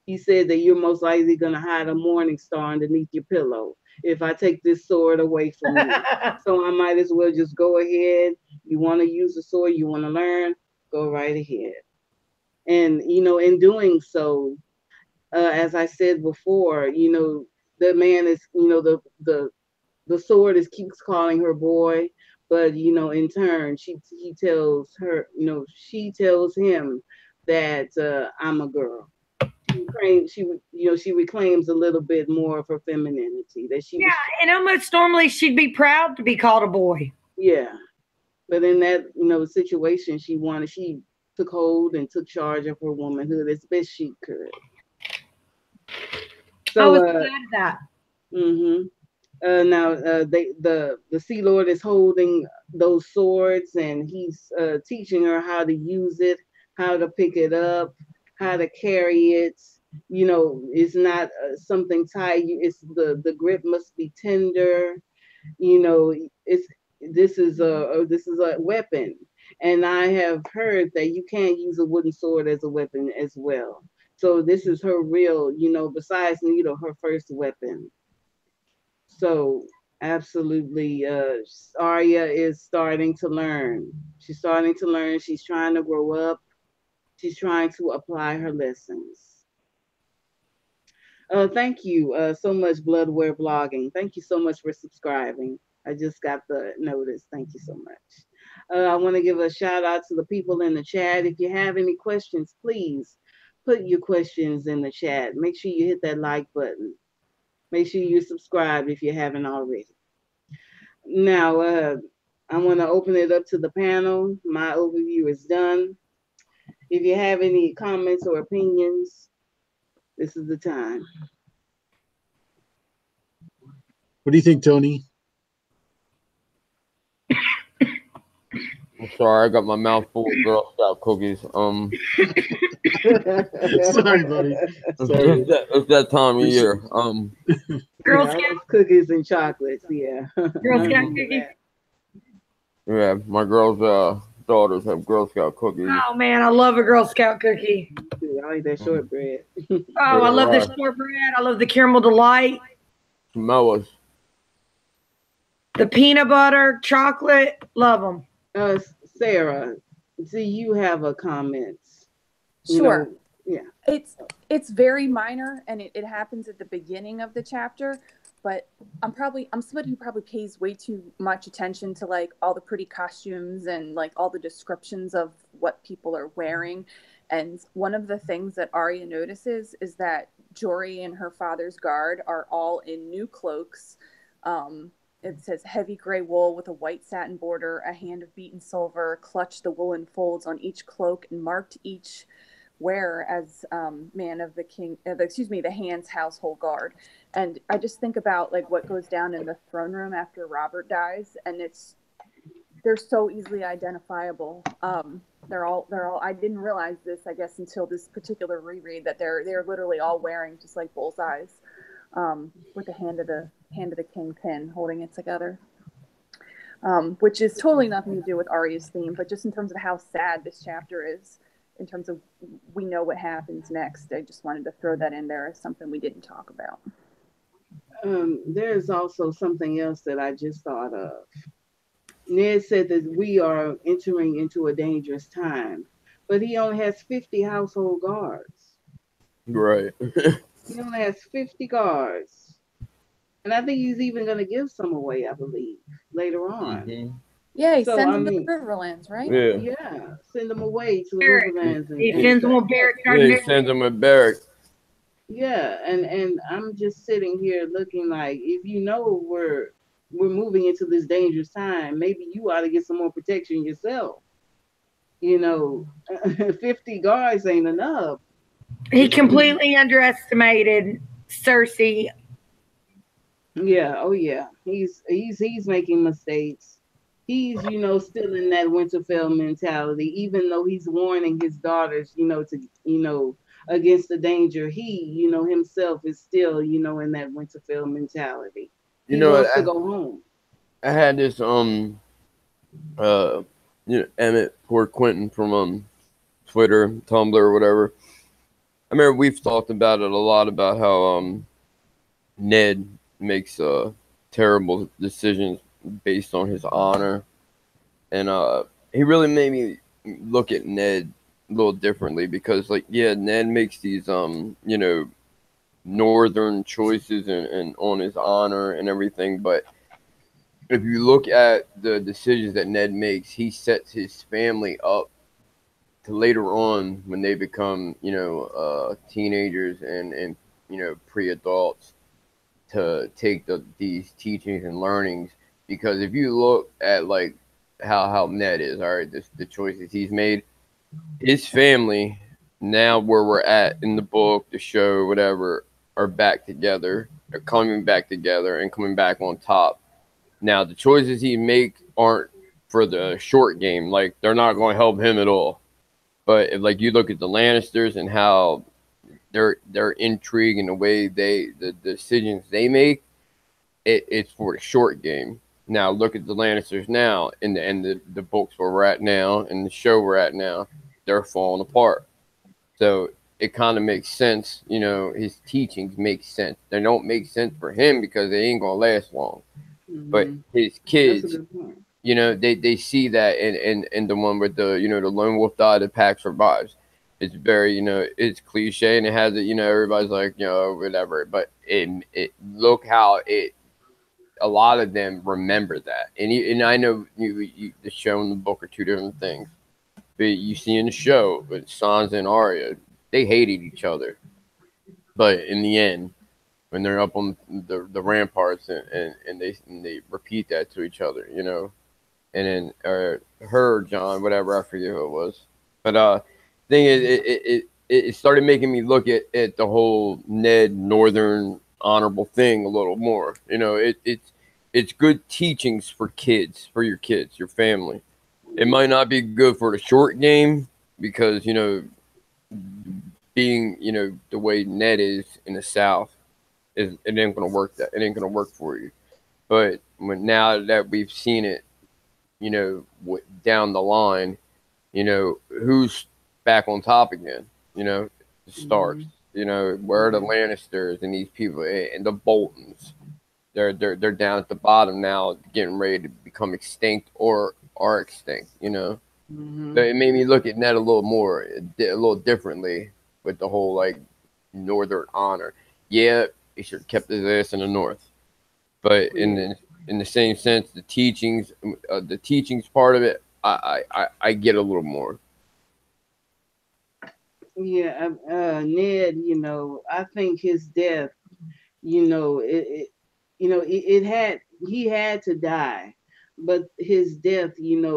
he said that you're most likely gonna hide a morning star underneath your pillow if I take this sword away from you. So I might as well just go ahead. You want to use the sword, you want to learn, go right ahead. And you know, in doing so, as I said before, you know, the man is, you know, the sword is keeps calling her boy, but you know, in turn, he tells her, you know, she tells him that I'm a girl. She reclaims a little bit more of her femininity that she was. And almost normally she'd be proud to be called a boy. Yeah, but in that, you know, situation, she took hold and took charge of her womanhood as best she could. So I was glad of that. Now the Sea Lord is holding those swords and he's teaching her how to use it, how to pick it up, how to carry it. You know, it's not something tight. It's the grip must be tender. You know, this is a weapon, and I have heard that you can't use a wooden sword as a weapon as well. So this is her real, you know, besides needle, her first weapon. So absolutely, Arya is starting to learn. She's starting to learn. She's trying to grow up. She's trying to apply her lessons. Thank you so much, Bloodware Blogging. Thank you so much for subscribing. I just got the notice. Thank you so much. I want to give a shout out to the people in the chat. If you have any questions, please put your questions in the chat. Make sure you hit that like button. Make sure you subscribe if you haven't already. Now, I want to open it up to the panel. My overview is done. If you have any comments or opinions, this is the time. What do you think, Tony? I'm sorry, I got my mouth full of Girl Scout cookies. Sorry, buddy. Sorry. It's that time of year. Girl Scout cookies and chocolates, yeah. Girl Scout cookies. Yeah, my girls' daughters have Girl Scout cookies. Oh man, I love a Girl Scout cookie. Dude, I like that shortbread. I love the shortbread. I love the caramel delight. Mellows. The peanut butter, chocolate, love them. Sarah, do you have a comment? Sure. You know, yeah. It's very minor and it happens at the beginning of the chapter, but I'm somebody who probably pays way too much attention to like all the pretty costumes and like all the descriptions of what people are wearing. And one of the things that Arya notices is that Jory and her father's guard are all in new cloaks. It says heavy gray wool with a white satin border, a hand of beaten silver, clutched the woolen folds on each cloak and marked each wearer as man of the king, the hand's household guard. And I just think about like what goes down in the throne room after Robert dies, and they're so easily identifiable. They're all. I didn't realize this, I guess, until this particular reread, that they're literally all wearing just like bullseyes, with the hand of the king pin holding it together. Which is totally nothing to do with Arya's theme, but just in terms of how sad this chapter is, in terms of we know what happens next. I just wanted to throw that in there as something we didn't talk about. There's also something else that I just thought of. Ned said that we are entering into a dangerous time, but he only has 50 household guards. Right. He only has 50 guards. And I think he's even going to give some away, I believe, later on. Mm-hmm. Yeah, he So, sends I them to the mean, Riverlands, right? Yeah. yeah, send them away to the Barrack. Riverlands He and sends them stuff. on Barrack Yeah, he Garden. sends them a barrack. Yeah, and I'm just sitting here looking like, if you know we're moving into this dangerous time, maybe you ought to get some more protection yourself. You know, 50 guards ain't enough. He completely underestimated Cersei. Yeah, oh yeah. He's making mistakes. He's, still in that Winterfell mentality, even though he's warning his daughters, to, against the danger. He, himself is still, in that Winterfell mentality. You He know what? wants to go home. I had this uh Emmett, poor Quentin from Twitter, Tumblr, or whatever. I remember we've talked about it a lot about how Ned makes terrible decisions based on his honor, and he really made me look at Ned a little differently because, like, yeah, Ned makes these northern choices and on his honor and everything, but if you look at the decisions that Ned makes, he sets his family up to later on when they become, teenagers and pre-adults to take these teachings and learnings. Because if you look at like how Ned is, all right, the choices he's made, his family now where we're at in the book, the show, whatever, are back together. They're coming back together and coming back on top. Now the choices he makes aren't for the short game. Like they're not going to help him at all. But if like you look at the Lannisters and how their intrigue and the way the decisions they make, it's for the short game. Now look at the Lannisters now in the books where we're at now and the show we're at now, they're falling apart. So it kind of makes sense, his teachings make sense. They don't make sense for him because they ain't gonna last long. But Hmm. his That's a kids, good point. they see that in the one with the the lone wolf died, the pack survives. It's very it's cliche and it has it everybody's like whatever, but it look how it a lot of them remember that, and I know the show and the book are two different things, but you see in the show with Sansa and Arya, they hated each other, but in the end when they're up on the ramparts and they repeat that to each other, and then her John, whatever, I forget who it was. But thing is, it started making me look at the whole Ned Northern honorable thing a little more. It's good teachings for kids, for your kids, your family. It might not be good for the short game because being the way Ned is in the South is it ain't gonna work. That it ain't gonna work for you. But now that we've seen it down the line, who's back on top again? The Starks. Hmm. Where are the Lannisters and these people and the Boltons? They're down at the bottom now, getting ready to become extinct or are extinct. So Hmm. it made me look at Ned a little more, a little differently with the whole like Northern honor. Yeah, he should have kept his ass in the North, but Yeah. in the same sense, the teachings part of it, I get a little more. Yeah, Ned, I think his death, it had he had to die, but his death,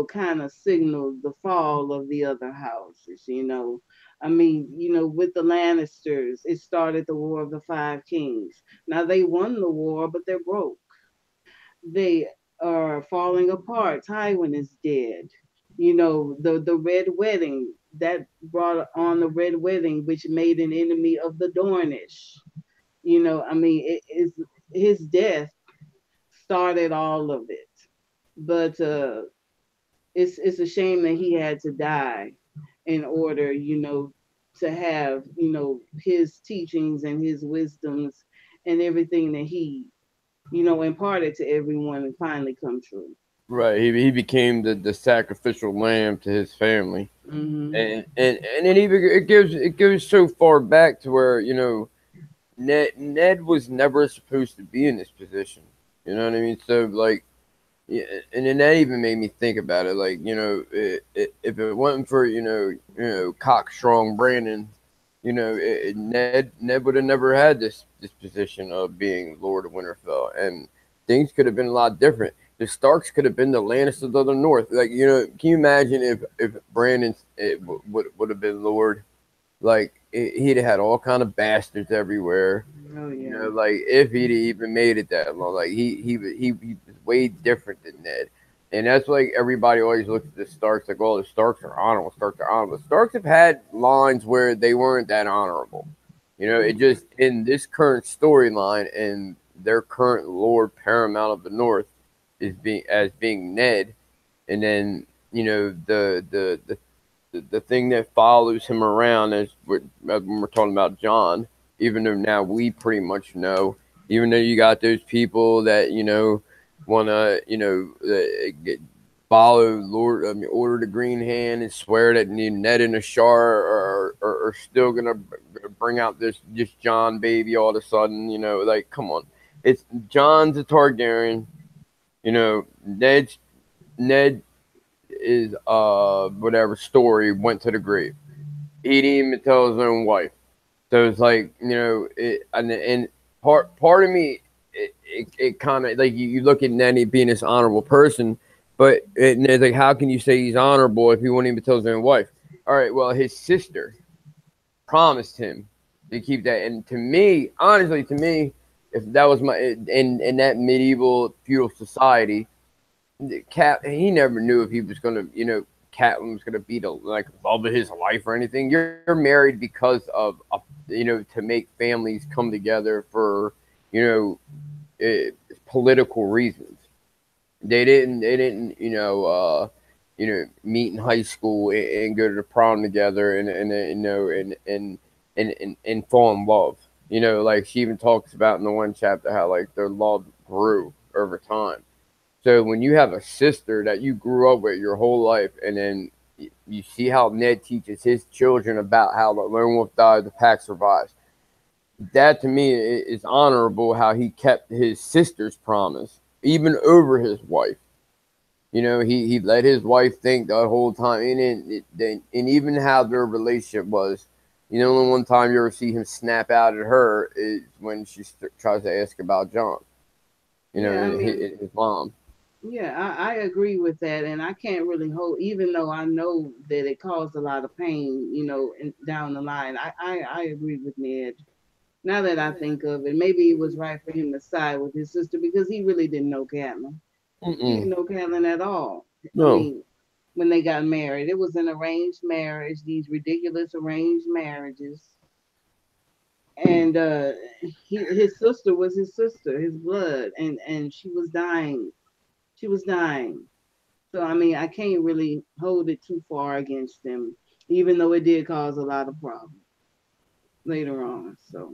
kind of signaled the fall of the other houses. I mean, with the Lannisters, it started the War of the Five Kings. Now they won the war, but they're broke. They are falling apart. Tywin is dead. The Red Wedding that brought on the Red Wedding, which made an enemy of the Dornish. I mean, it is his death started all of it. But it's a shame that he had to die in order, to have, his teachings and his wisdoms and everything that he, imparted to everyone and finally come true. Right. He became the sacrificial lamb to his family. Mm-hmm. And then even it goes so far back to where, Ned was never supposed to be in this position. You know what I mean? So like, yeah, and then that even made me think about it. Like, if it wasn't for cockstrong Brandon, Ned would have never had this position of being Lord of Winterfell, and things could have been a lot different. The Starks could have been the Lannisters of the North. Like, can you imagine if Brandon would have been Lord? Like, he'd have had all kind of bastards everywhere. Oh yeah. Like, if he'd even made it that long, like he was way different than Ned. And that's like everybody always looks at the Starks like, oh, the Starks are honorable. Starks are honorable. The Starks have had lines where they weren't that honorable. It just in this current storyline and their current Lord Paramount of the North is being Ned, and then the thing that follows him around is when we're talking about John, even though now we pretty much know, even though you got those people that, want to, follow Order the Green Hand and swear that Ned and Ashar are still going to bring out this John baby all of a sudden, like, come on. It's John's a Targaryen, Ned is whatever story went to the grave. He didn't even tell his own wife. So it's like, and part of me, it kind of like you look at Ned being this honorable person, but it's like, how can you say he's honorable if he won't even tell his own wife? All right, well, his sister promised him to keep that, and to me, honestly, if that was in that medieval feudal society, he never knew if he was gonna, Catelyn was gonna be the love of his life or anything. You're married because of to make families come together for political reasons. They didn't meet in high school and go to the prom together and fall in love. Like she even talks about in the one chapter how like their love grew over time. So when you have a sister that you grew up with your whole life, and then you see how Ned teaches his children about how the lone wolf died, the pack survives, that to me is honorable. How he kept his sister's promise, even over his wife. He let his wife think the whole time, and even how their relationship was. The only one time you ever see him snap out at her is when she tries to ask about John. His mom. Yeah, I agree with that, and I can't really hold, even though I know that it caused a lot of pain, down the line. I agree with Ned. Now that I think of it, maybe it was right for him to side with his sister because he really didn't know Catelyn. He didn't know Catelyn at all. No. I mean, when they got married, it was an arranged marriage. These ridiculous arranged marriages, and his sister was his sister, his blood, and she was dying. She was dying. So I mean, I can't really hold it too far against them, even though it did cause a lot of problems later on. So,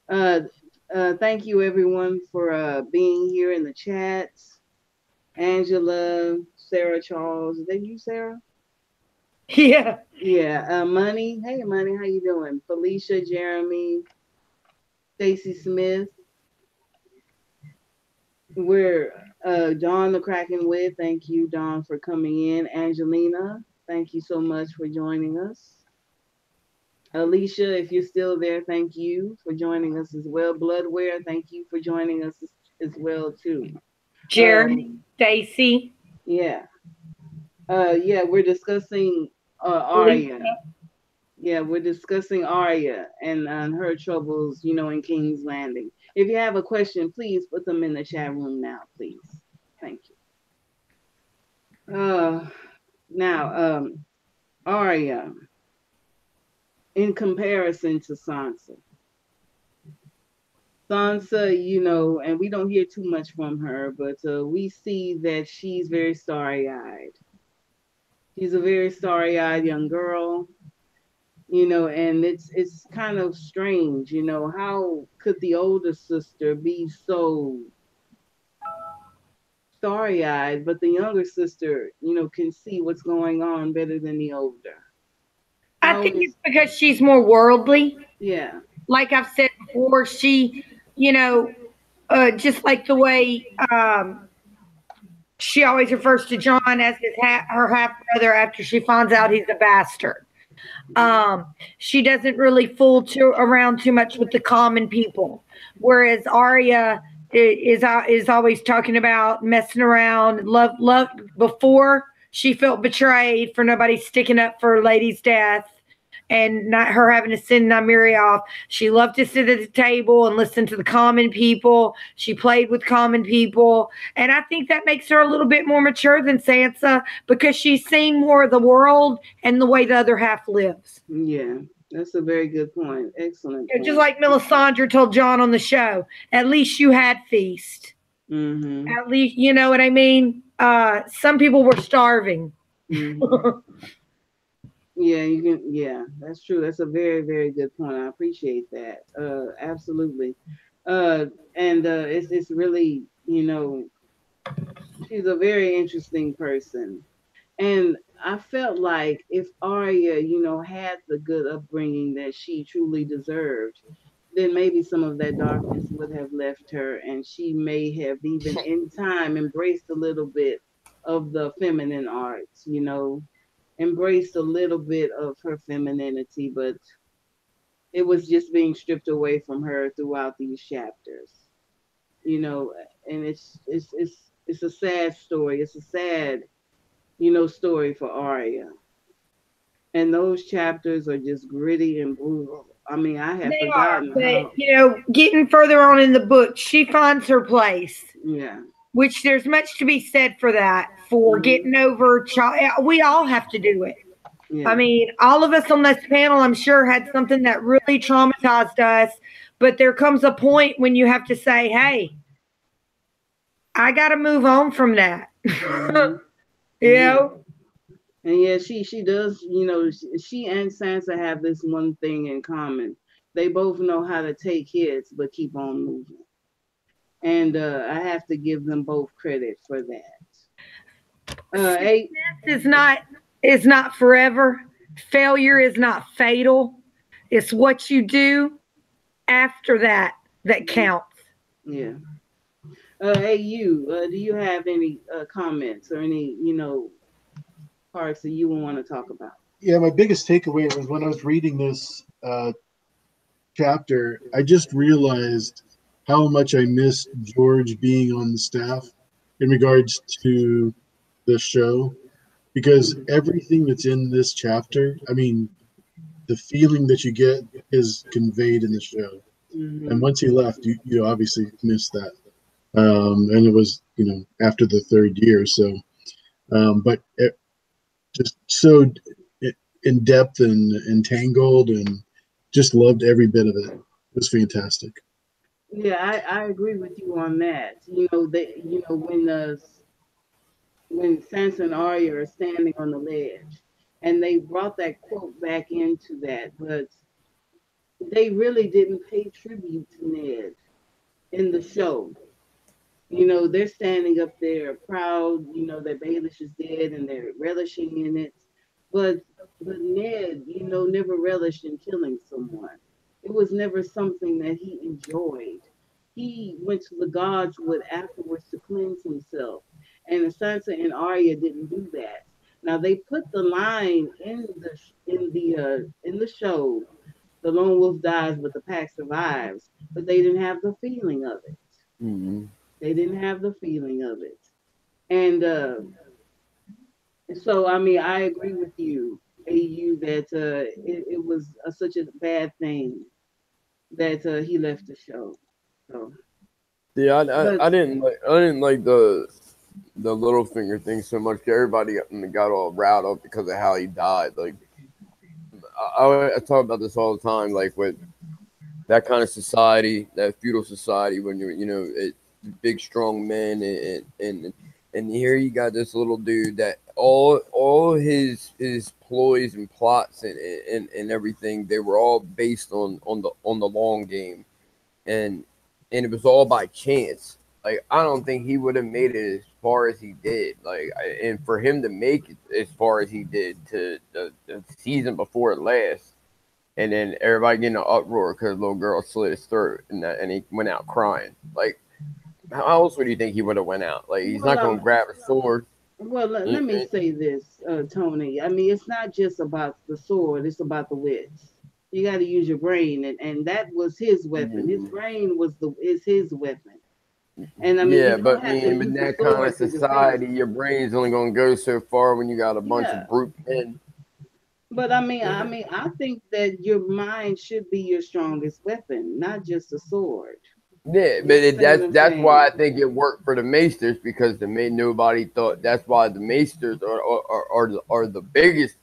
thank you everyone for being here in the chat. Angela, Sarah, Charles. Is that you, Sarah? Yeah. Yeah. Money. Hey, Money. How you doing? Felicia, Jeremy, Stacy Smith. We're Dawn the Kraken with. Thank you, Dawn, for coming in. Angelina, thank you so much for joining us. Alicia, if you're still there, thank you for joining us as well. Bloodware, thank you for joining us as well too. Jeremy, Stacy. Yeah. Yeah, we're discussing Arya. Yeah, we're discussing Arya and her troubles, in King's Landing. If you have a question, please put them in the chat room now, please. Thank you. Now, Arya, in comparison to Sansa. Sansa, and we don't hear too much from her, but we see that she's very starry-eyed. She's a very starry-eyed young girl. You know, and it's kind of strange, you know, how could the older sister be so starry-eyed, but the younger sister, you know, can see what's going on better than the older. I How think it's is because she's more worldly. yeah. Like I've said before, she, you know, just like the way she always refers to John as her half brother after she finds out he's a bastard. She doesn't really fool around too much with the common people, whereas Arya is always talking about messing around. Love before she felt betrayed for nobody sticking up for Lady's death and not her having to send Nymeria off. She loved to sit at the table and listen to the common people. She played with common people. And I think that makes her a little bit more mature than Sansa because she's seen more of the world and the way the other half lives. Yeah, that's a very good point. Excellent point. Just like Melisandre told John on the show, at least you had feast. Mm-hmm. At least, you know what I mean? Some people were starving. Mm-hmm. Yeah, you can. Yeah, that's true. That's a very, very good point. I appreciate that. Absolutely. And it's really, you know, she's a very interesting person. And I felt like if Arya, you know, had the good upbringing that she truly deserved, then maybe some of that darkness would have left her, and she may have even in time embraced a little bit of the feminine arts, you know, embraced a little bit of her femininity, but it was just being stripped away from her throughout these chapters, you know, and it's a sad story. It's a sad, you know, story for Arya. And those chapters are just gritty and brutal. I mean, I had They are, forgotten but how. you know, getting further on in the book, she finds her place. Yeah. Which there's much to be said for that, for Mm-hmm. getting over we all have to do it. Yeah. I mean, all of us on this panel, I'm sure, had something that really traumatized us, but there comes a point when you have to say, hey, I got to move on from that. Mm-hmm. You Yeah. know? And yeah, she does. You know, she and Sansa have this one thing in common. They both know how to take hits, but keep on moving. And I have to give them both credit for that. Success is not forever. Failure is not fatal. It's what you do after that that counts. Yeah. Hey, do you have any comments or any, you know, parts that you want to talk about? Yeah, my biggest takeaway was when I was reading this chapter, I just realized how much I missed George being on the staff in regards to the show, because everything that's in this chapter, I mean, the feeling that you get is conveyed in the show. Mm-hmm. And once he left, you obviously missed that. And it was, you know, after the third year. So, but it just so in depth and entangled, and just loved every bit of it. It was fantastic. Yeah, I agree with you on that. You know, when Sansa and Arya are standing on the ledge, and they brought that quote back into that, but they really didn't pay tribute to Ned in the show. You know, they're standing up there proud, you know, that Baelish is dead and they're relishing in it. But but Ned, you know, never relished in killing someone. It was never something that he enjoyed. He went to the gods with afterwards to cleanse himself. And Sansa and Arya didn't do that. Now they put the line in the show, the lone wolf dies, but the pack survives. But they didn't have the feeling of it. Mm-hmm. They didn't have the feeling of it. And so, I mean, I agree with you, AU, that it was such a bad thing that he left the show. So, Yeah, but I didn't like the Littlefinger thing so much. Everybody got all riled up because of how he died. Like I talk about this all the time. Like with that kind of society, that feudal society, when you're, you know, big strong men and And here you got this little dude that all his ploys and plots and everything, they were all based on the long game, and it was all by chance. Like, I don't think he would have made it as far as he did. Like, and for him to make it as far as he did to the season before last, and then everybody getting an uproar because little girl slit his throat, and he went out crying. Like, how else would you think he would have went out? Like, he's not going to grab a sword. Well, let me say this, Tony. I mean, it's not just about the sword; it's about the wits. You got to use your brain, and that was his weapon. His brain is his weapon. And I mean, yeah, but in that kind of society, your brain's only going to go so far when you got a bunch of brute men. But I think that your mind should be your strongest weapon, not just a sword. Yeah, but that's why I think it worked for the Maesters, because nobody thought. That's why the Maesters are the biggest,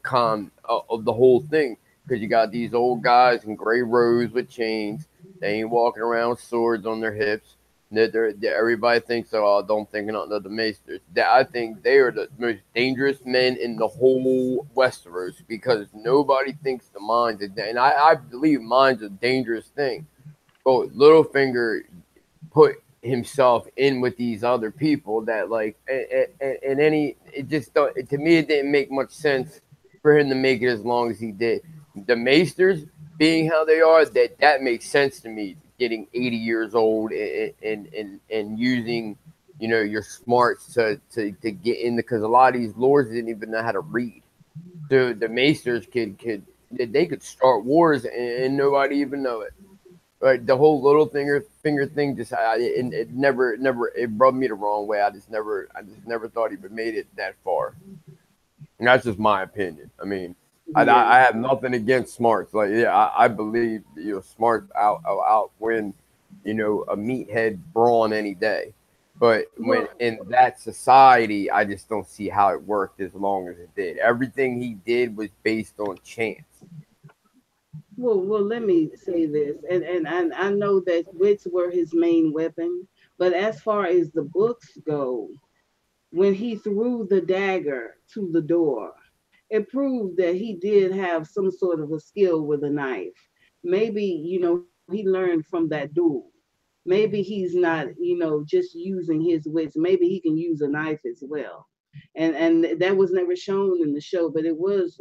con of the whole thing, because you got these old guys in gray robes with chains. They ain't walking around with swords on their hips. Everybody thinks, oh, don't think nothing of the Maesters. I think they are the most dangerous men in the whole Westeros, because nobody thinks the mind's and I believe mind's a dangerous thing. But Littlefinger put himself in with these other people that, like, and it just don't, to me, it didn't make much sense for him to make it as long as he did. The Maesters being how they are, that makes sense to me. Getting 80 years old and using, your smarts to get in, because a lot of these lords didn't even know how to read. So the Maesters could start wars and nobody even know it. Right, the whole Littlefinger thing just it never it rubbed me the wrong way. I just never thought he would have made it that far. And that's just my opinion. I mean, I have nothing against smarts. Like, I believe smarts outwin a meathead brawn any day. But when in that society, I just don't see how it worked as long as it did. Everything he did was based on chance. Well, let me say this, and I know that wits were his main weapon, but as far as the books go, when he threw the dagger to the door, it proved that he did have some sort of a skill with a knife. Maybe, he learned from that duel. Maybe he's not, just using his wits. Maybe he can use a knife as well. And that was never shown in the show, but it was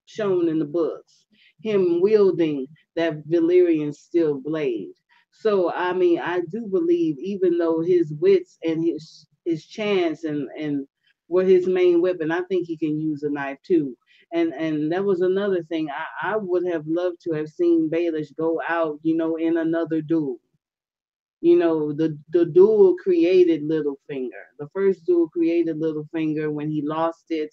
shown in the books. Him wielding that Valyrian steel blade. So I mean, I do believe, even though his wits and his chance and were his main weapon, I think he can use a knife too. And that was another thing. I would have loved to have seen Baelish go out, in another duel. The duel created Littlefinger. The first duel created Littlefinger when he lost it,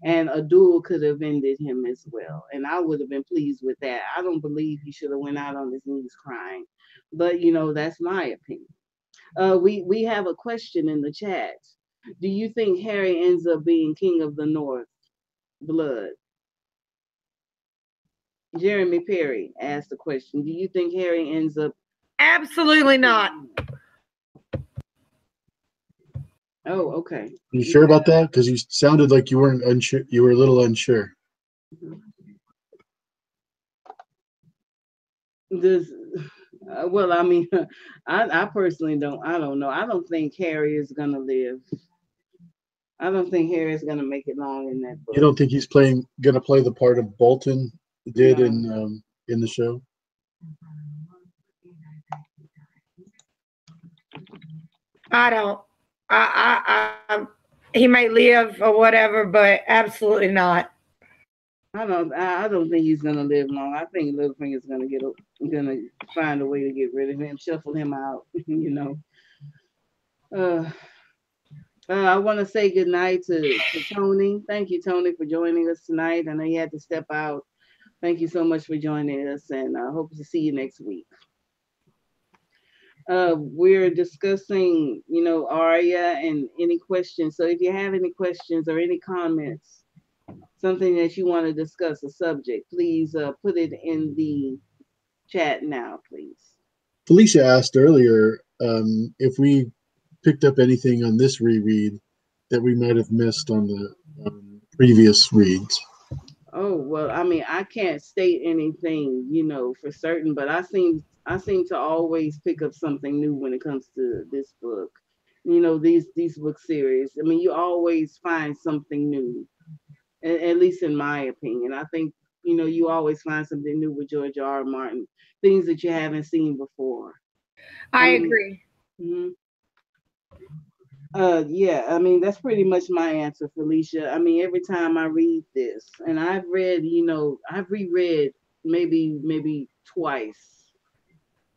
and a duel could have ended him as well. And I would have been pleased with that. I don't believe he should have went out on his knees crying, but that's my opinion. We have a question in the chat. Do you think Harry ends up being king of the North blood? Jeremy Perry asked the question. Do you think Harry ends up? Absolutely not. Oh, okay. You sure about that? Because you sounded like you weren't unsure. You were a little unsure. Well, I mean, I personally don't. I don't know. I don't think Harry is gonna live. I don't think Harry is gonna make it long in that book. You don't think he's gonna play the part of Bolton did in the show? I don't. He may live or whatever, but absolutely not. I don't think he's gonna live long. I think Littlefinger's gonna find a way to get rid of him, shuffle him out. I want to say good night to Tony. Thank you, Tony, for joining us tonight. I know you had to step out. Thank you so much for joining us, and I hope to see you next week. We're discussing, Arya and any questions. So if you have any questions or any comments, something that you want to discuss, a subject, please put it in the chat now, please. Felicia asked earlier if we picked up anything on this reread that we might have missed on the previous reads. Oh, well, I mean, I can't state anything, for certain, but I seem to always pick up something new when it comes to this book. These book series. I mean, you always find something new, at least in my opinion. I think, you always find something new with George R. R. Martin, things that you haven't seen before. I agree. Mm-hmm. Yeah, I mean, that's pretty much my answer, Felicia. I mean, every time I read this, and I've reread maybe twice,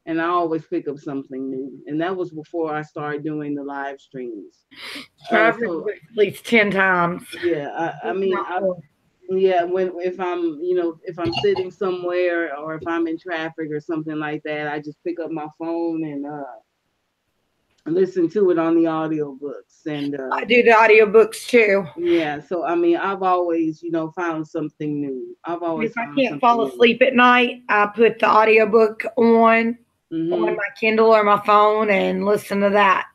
and I always pick up something new. And that was before I started doing the live streams. I've read it at least 10 times. Yeah, if I'm sitting somewhere or if I'm in traffic or something like that, I just pick up my phone and listen to it on the audiobooks. And I do the audiobooks too. Yeah, so I mean, I've always, found something new. If I can't fall asleep at night, I put the audiobook on my Kindle or my phone and listen to that.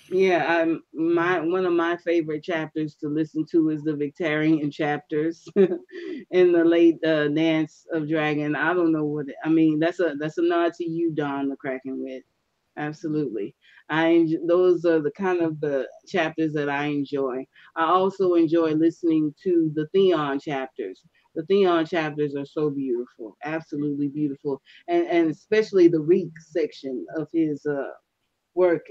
Yeah, one of my favorite chapters to listen to is the Victorian chapters in the late Dance of Dragon. I don't know I mean. That's a nod to you, Don the Kraken Wit. Absolutely. Those are the kind of the chapters that I enjoy. I also enjoy listening to the Theon chapters. The Theon chapters are so beautiful, absolutely beautiful, and especially the Reek section of his work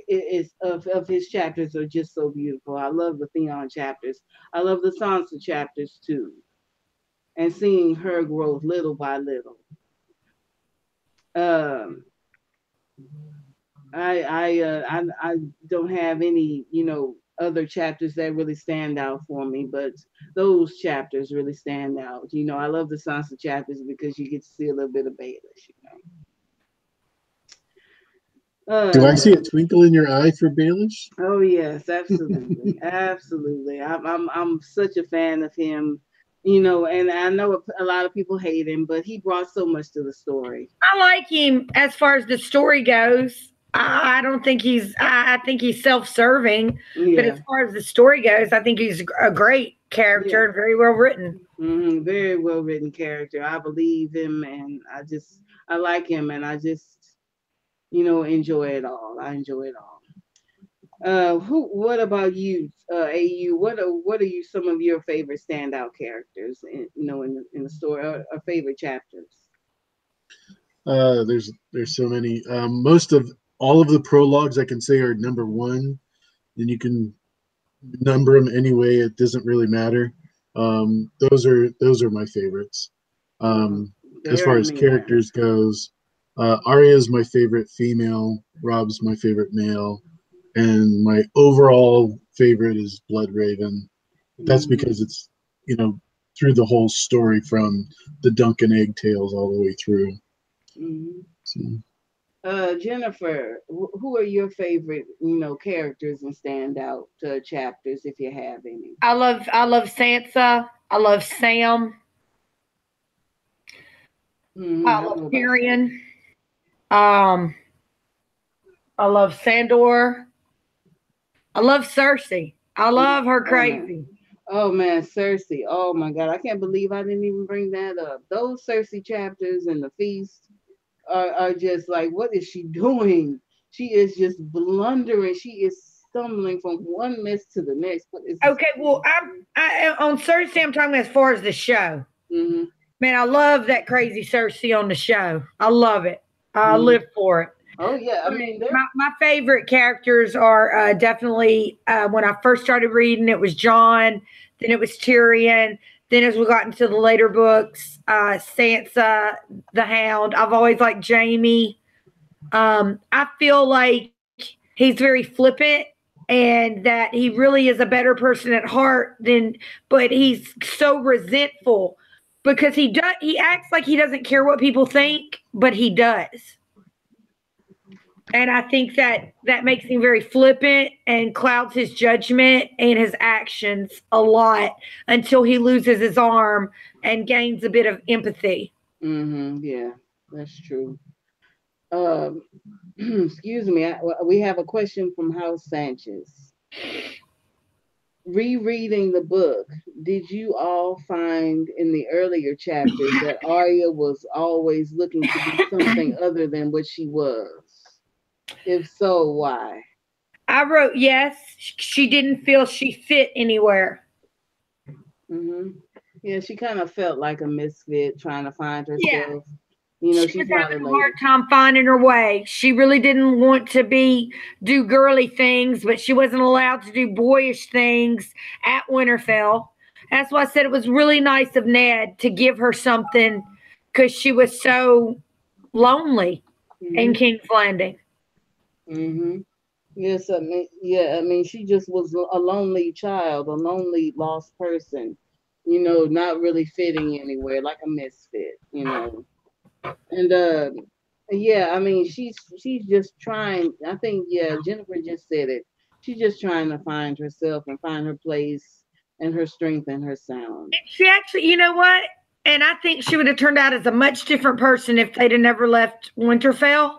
of his chapters are just so beautiful. I love the Theon chapters. I love the Sansa chapters too, and seeing her growth little by little. I don't have any, other chapters that really stand out for me, but those chapters really stand out. I love the Sansa chapters because you get to see a little bit of Baelish, Do I see a twinkle in your eye for Baelish? Oh yes, absolutely, absolutely. I'm such a fan of him, and I know a lot of people hate him, but he brought so much to the story. I like him as far as the story goes. I don't think I think he's self-serving, but as far as the story goes, I think he's a great character, very well written. Mm-hmm. Very well written character. I believe him, and I like him, and I just, enjoy it all. I enjoy it all. What about you, AU? What are some of your favorite standout characters in the story or favorite chapters? There's so many. Most of all of the prologues I can say are number one, and you can number them anyway. It doesn't really matter. Those are my favorites. As far as characters goes, Arya is my favorite female. Rob's my favorite male, and my overall favorite is Bloodraven. That's because it's through the whole story from the Duncan Egg Tales all the way through. Mm-hmm. So. Jennifer, who are your favorite, characters and standout chapters, if you have any? I love Sansa. I love Sam. I love Tyrion. I love Sandor. I love Cersei. I love her crazy. Oh man, Cersei. Oh my God, I can't believe I didn't even bring that up. Those Cersei chapters in the feast are just like, what is she doing? She is just blundering. She is stumbling from one mess to the next. What is okay? Well, I on Cersei, I'm talking as far as the show. Mm-hmm. Man, I love that crazy Cersei on the show. I love it. I live for it. Oh yeah, I mean, my favorite characters are definitely when I first started reading, it was Jon, then it was Tyrion, then as we got into the later books, Sansa, the Hound. I've always liked Jaime. I feel like he's very flippant and that he really is a better person at heart but he's so resentful because he acts like he doesn't care what people think, but he does. And I think that makes him very flippant and clouds his judgment and his actions a lot until he loses his arm and gains a bit of empathy. Mm-hmm. Yeah, that's true. Excuse me. We have a question from House Sanchez. Rereading the book, did you all find in the earlier chapters that Arya was always looking to be something other than what she was? If so, why? I wrote yes. She didn't feel she fit anywhere. Mm-hmm. Yeah, she kind of felt like a misfit trying to find herself. Yeah. You know, she was having a hard time finding her way. She really didn't want to do girly things, but she wasn't allowed to do boyish things at Winterfell. That's why I said it was really nice of Ned to give her something, because she was so lonely in King's Landing. Mm-hmm. Yes, I mean, she just was a lonely child, a lonely lost person. You know, not really fitting anywhere, like a misfit. You know, and yeah, I mean, she's just trying. I think, yeah, Jennifer just said it. She's just trying to find herself and find her place and her strength and her sound. She actually, you know what? And I think she would have turned out as a much different person if they'd have never left Winterfell.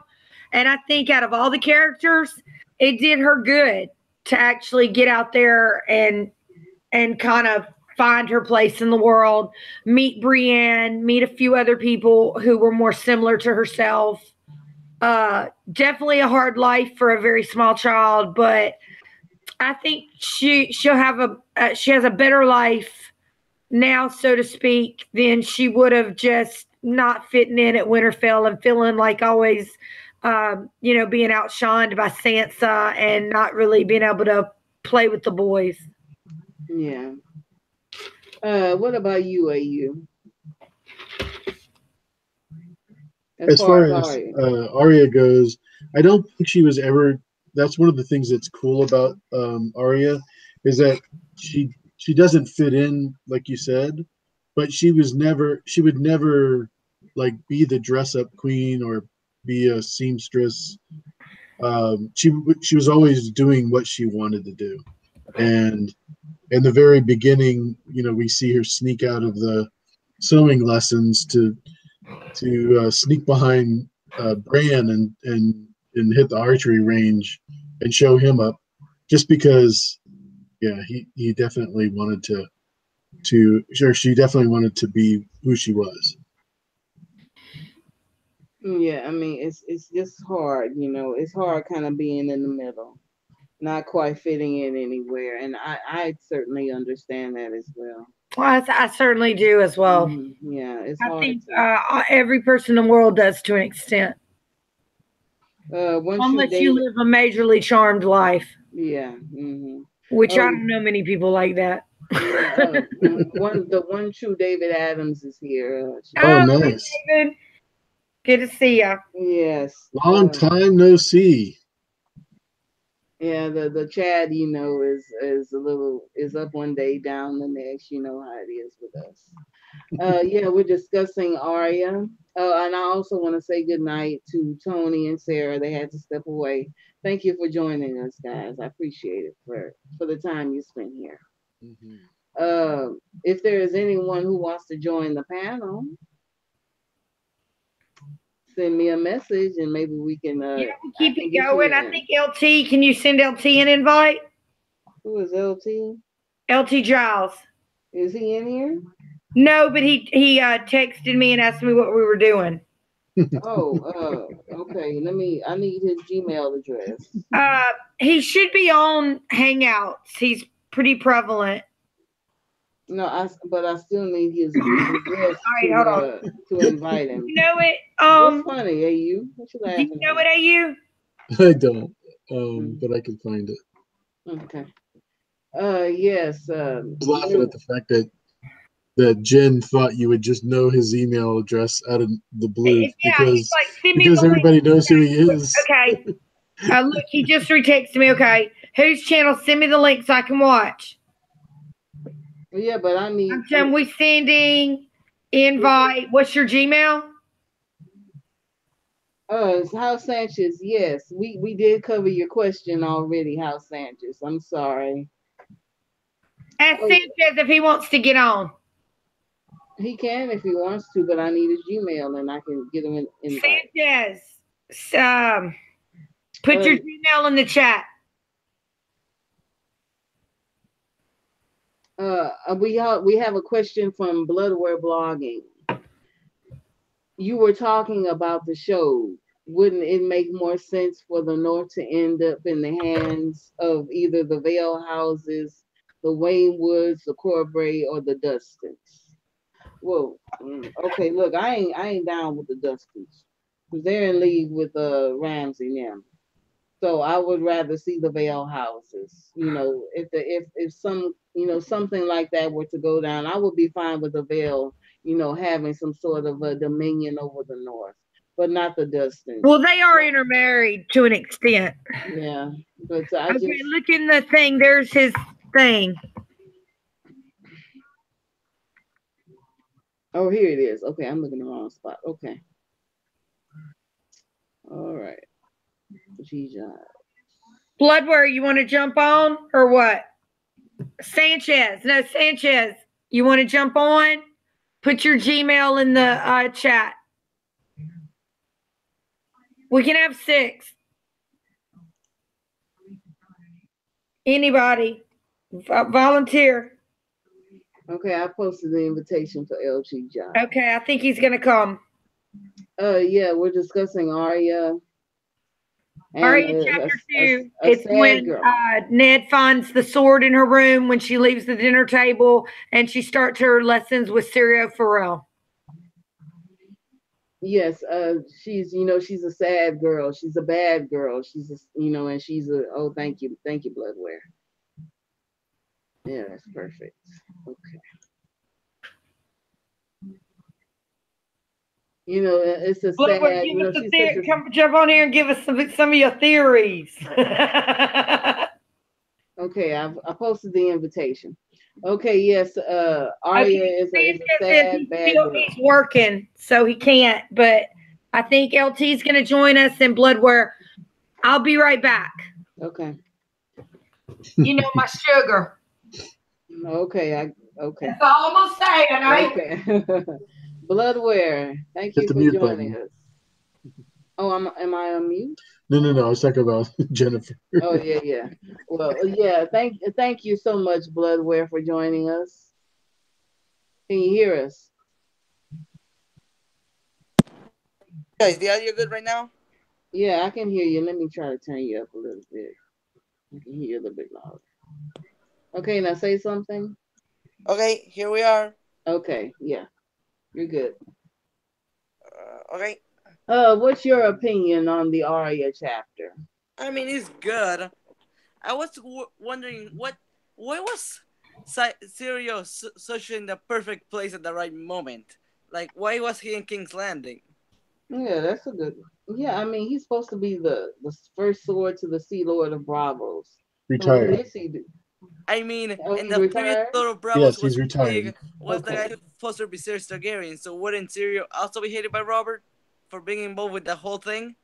And I think out of all the characters, it did her good to actually get out there and kind of find her place in the world, meet Brienne, meet a few other people who were more similar to herself. Definitely a hard life for a very small child, but I think she'll have she has a better life now, so to speak, than she would have just not fitting in at Winterfell and feeling like always, being outshined by Sansa and not really being able to play with the boys. Yeah. What about you, AU? As far as Arya goes, I don't think she was ever. That's one of the things that's cool about Arya, is that she doesn't fit in, like you said, but she would never like be the dress up queen or be a seamstress. She was always doing what she wanted to do, and in the very beginning, we see her sneak out of the sewing lessons to sneak behind Bran and hit the archery range and show him up, just because, yeah, he definitely wanted she definitely wanted to be who she was. Yeah, I mean, it's just hard, it's hard kind of being in the middle, not quite fitting in anywhere, and I certainly understand that as well. Well, I certainly do as well. Yeah, it's I hard. think every person in the world does to an extent. Unless you live a majorly charmed life. Yeah. Which I don't know many people like that. The one true David Adams is here. Oh, nice. David. Good to see you. Yes. Long time no see. Yeah, the Chad, is up one day, down the next. You know how it is with us. Yeah, we're discussing Arya. And I also want to say good night to Tony and Sarah. They had to step away. Thank you for joining us, guys. I appreciate it for the time you spent here. If there is anyone who wants to join the panel, send me a message and maybe we can keep it going. I think LT, can you send LT an invite? Who is LT? LT Giles. Is he in here? No, but he texted me and asked me what we were doing. Okay. I need his Gmail address. He should be on Hangouts. He's pretty prevalent. No, but I still need his address to invite him. You know it? What's funny, AU? What you laughing at? You know it, AU? I don't, but I can find it. Okay. Yes. I was laughing at the fact that Jen thought you would just know his email address out of the blue because everybody knows who he is. Okay. Look, he just retexted me. Okay. Whose channel? Send me the link so I can watch. Yeah, but I need. We sending invite. What's your Gmail? It's House Sanchez. Yes, we did cover your question already, House Sanchez. I'm sorry. Ask Sanchez if he wants to get on. He can if he wants to, but I need his Gmail and I can get him in. Sanchez. Put your Gmail in the chat. We have a question from Bloodware Blogging. You were talking about the show. Wouldn't it make more sense for the North to end up in the hands of either the Vale houses, the Wayne Woods, the Corbray, or the Dustins? Well, okay, look, I ain't down with the Dustins because they're in league with Ramsey now. So I would rather see the Vale houses. You know, if some something like that were to go down, I would be fine with the Vale, having some sort of a dominion over the North, but not the Dustins. Well, they are intermarried to an extent. Yeah, but look in the thing. There's his thing. Oh, here it is. Okay, I'm looking in the wrong spot. Okay. All right. Bloodware, you want to jump on or what? Sanchez. No, Sanchez. You want to jump on? Put your Gmail in the chat. We can have 6. Anybody. Volunteer. Okay, I posted the invitation for LG John. Okay, I think he's going to come. Yeah, we're discussing Arya. Arya chapter 2. It's when Ned finds the sword in her room when she leaves the dinner table and she starts her lessons with Syrio Farrell. Yes, she's a sad girl. She's a bad girl. She's and she's thank you, Bloodware. Yeah, that's perfect. Okay. It's a sad. Come jump on here and give us some of your theories. Okay, I posted the invitation. Okay, yes, Arya is a sad, bad girl. He's working, so he can't. But I think LT's going to join us in Bloodware. I'll be right back. Okay. My sugar. Okay, okay. That's all I'm gonna say tonight. Okay. Bloodware, thank you for joining us. Oh, am I on mute? No. I was talking about Jennifer. Oh yeah. Well, yeah. Thank you so much, Bloodware, for joining us. Can you hear us? Yeah, is the audio good right now? Yeah, I can hear you. Let me try to turn you up a little bit. I can hear you a little bit louder. Okay, now say something. Okay, here we are. Okay, yeah, you're good. Okay. What's your opinion on the Arya chapter? I mean, it's good. I was wondering what was Syrio such in the perfect place at the right moment? Like, why was he in King's Landing? Yeah, that's a good one. Yeah, I mean, he's supposed to be the first sword to the Sea Lord of Bravos. Retired. So what does he do? I mean, in the previous Lord of Bravos yes, he's retired. Was the guy who fostered Viserys Targaryen. So wouldn't Syrio also be hated by Robert for being involved with the whole thing?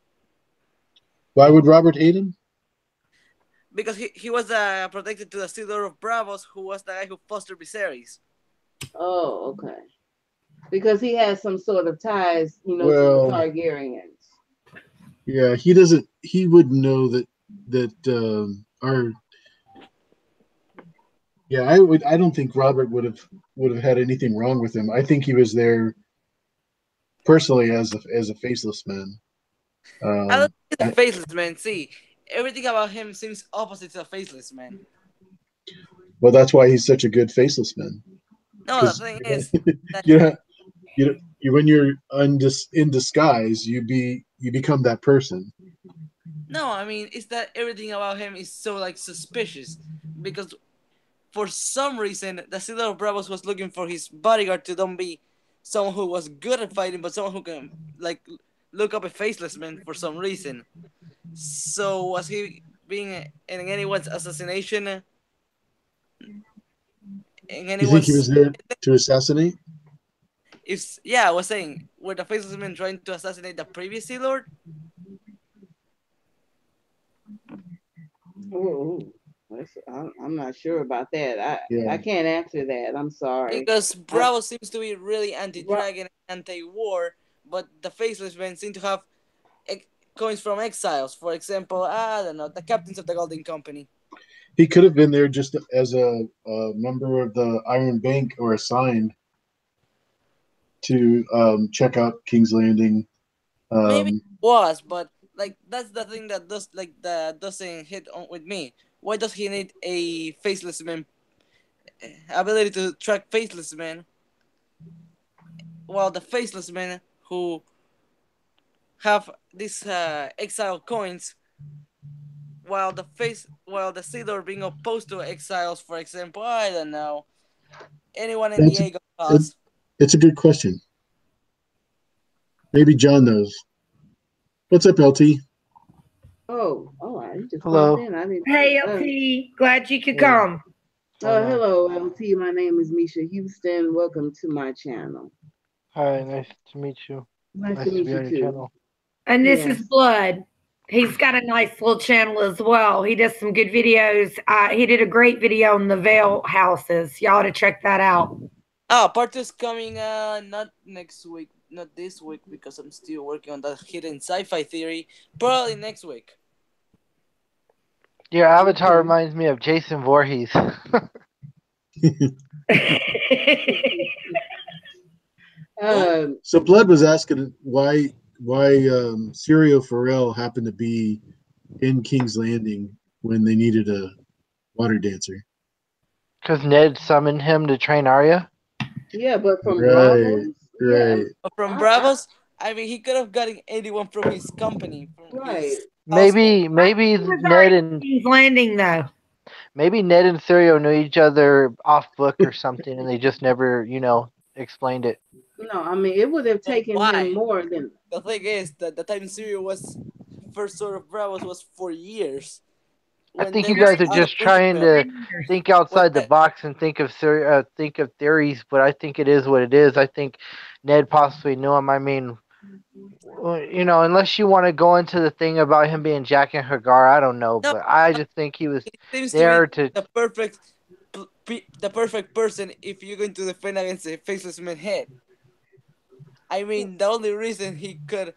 Why would Robert hate him? Because he was protected to the Sea Lord of Bravos, who was the guy who fostered Viserys. Oh, okay. Because he has some sort of ties, to the Targaryens. Yeah, he doesn't. He would know that our. Yeah, I don't think Robert would have had anything wrong with him. I think he was there personally as a faceless man. I don't think he's a faceless man. See, everything about him seems opposite to a faceless man. Well, that's why he's such a good faceless man. No, the thing is, that when you're in disguise, you become that person. No, I mean, it's that everything about him is so suspicious because for some reason the Sea Lord of Bravos was looking for his bodyguard to don't be someone who was good at fighting, but someone who can look up a faceless man for some reason. So was he being in anyone's assassination? You think he was there to assassinate? I was saying, were the faceless men trying to assassinate the previous Sea Lord? I'm not sure about that. I can't answer that. I'm sorry. Because Bravo seems to be really anti-dragon, anti-war, but the faceless men seem to have coins from exiles. For example, I don't know, the captains of the Golden Company. He could have been there just as a member of the Iron Bank or assigned to check out King's Landing. Maybe it was, but like that's the thing that doesn't hit on with me. Why does he need a faceless man ability to track faceless men? While the faceless men who have these exile coins, while the Seedor being opposed to exiles, for example, I don't know, anyone in the AGOT class. It's a good question. Maybe John knows. What's up, LT? Oh, I just Hello. popped in. I didn't. Hey, LT, glad you could come. Hello, LT. My name is Misha Houston. Welcome to my channel. Hi, nice to meet you. Nice to meet be you on your too. channel. And this Yes. is Blood. He's got a nice little channel as well. He does some good videos. He did a great video on the Veil houses. Y'all ought to check that out. Part 2 is coming not next week, not this week, because I'm still working on that hidden sci-fi theory. Probably next week. Your avatar reminds me of Jason Voorhees. So Blood was asking why Sirio Farrell happened to be in King's Landing when they needed a water dancer. Because Ned summoned him to train Arya? Yeah, but from Right, Bravos? right. Yeah. But from Bravos, I mean, he could have gotten anyone from his company. From Right. his Maybe He was Ned already and King's Landing though. maybe Ned and Sirio knew each other off book or something, and they just never, explained it. No, I mean it would have taken him why? more than. The thing is that the time Syria was first sword of Bravos was for years. I think they you was guys are out of just trying Winterfell. to think outside the box and think of theories, but I think it is what it is. I think Ned possibly knew him. I mean, unless you want to go into the thing about him being Jack and Hagar, I don't know, but I just think he was there to. The perfect person if you're going to defend against a faceless man head. I mean, the only reason he could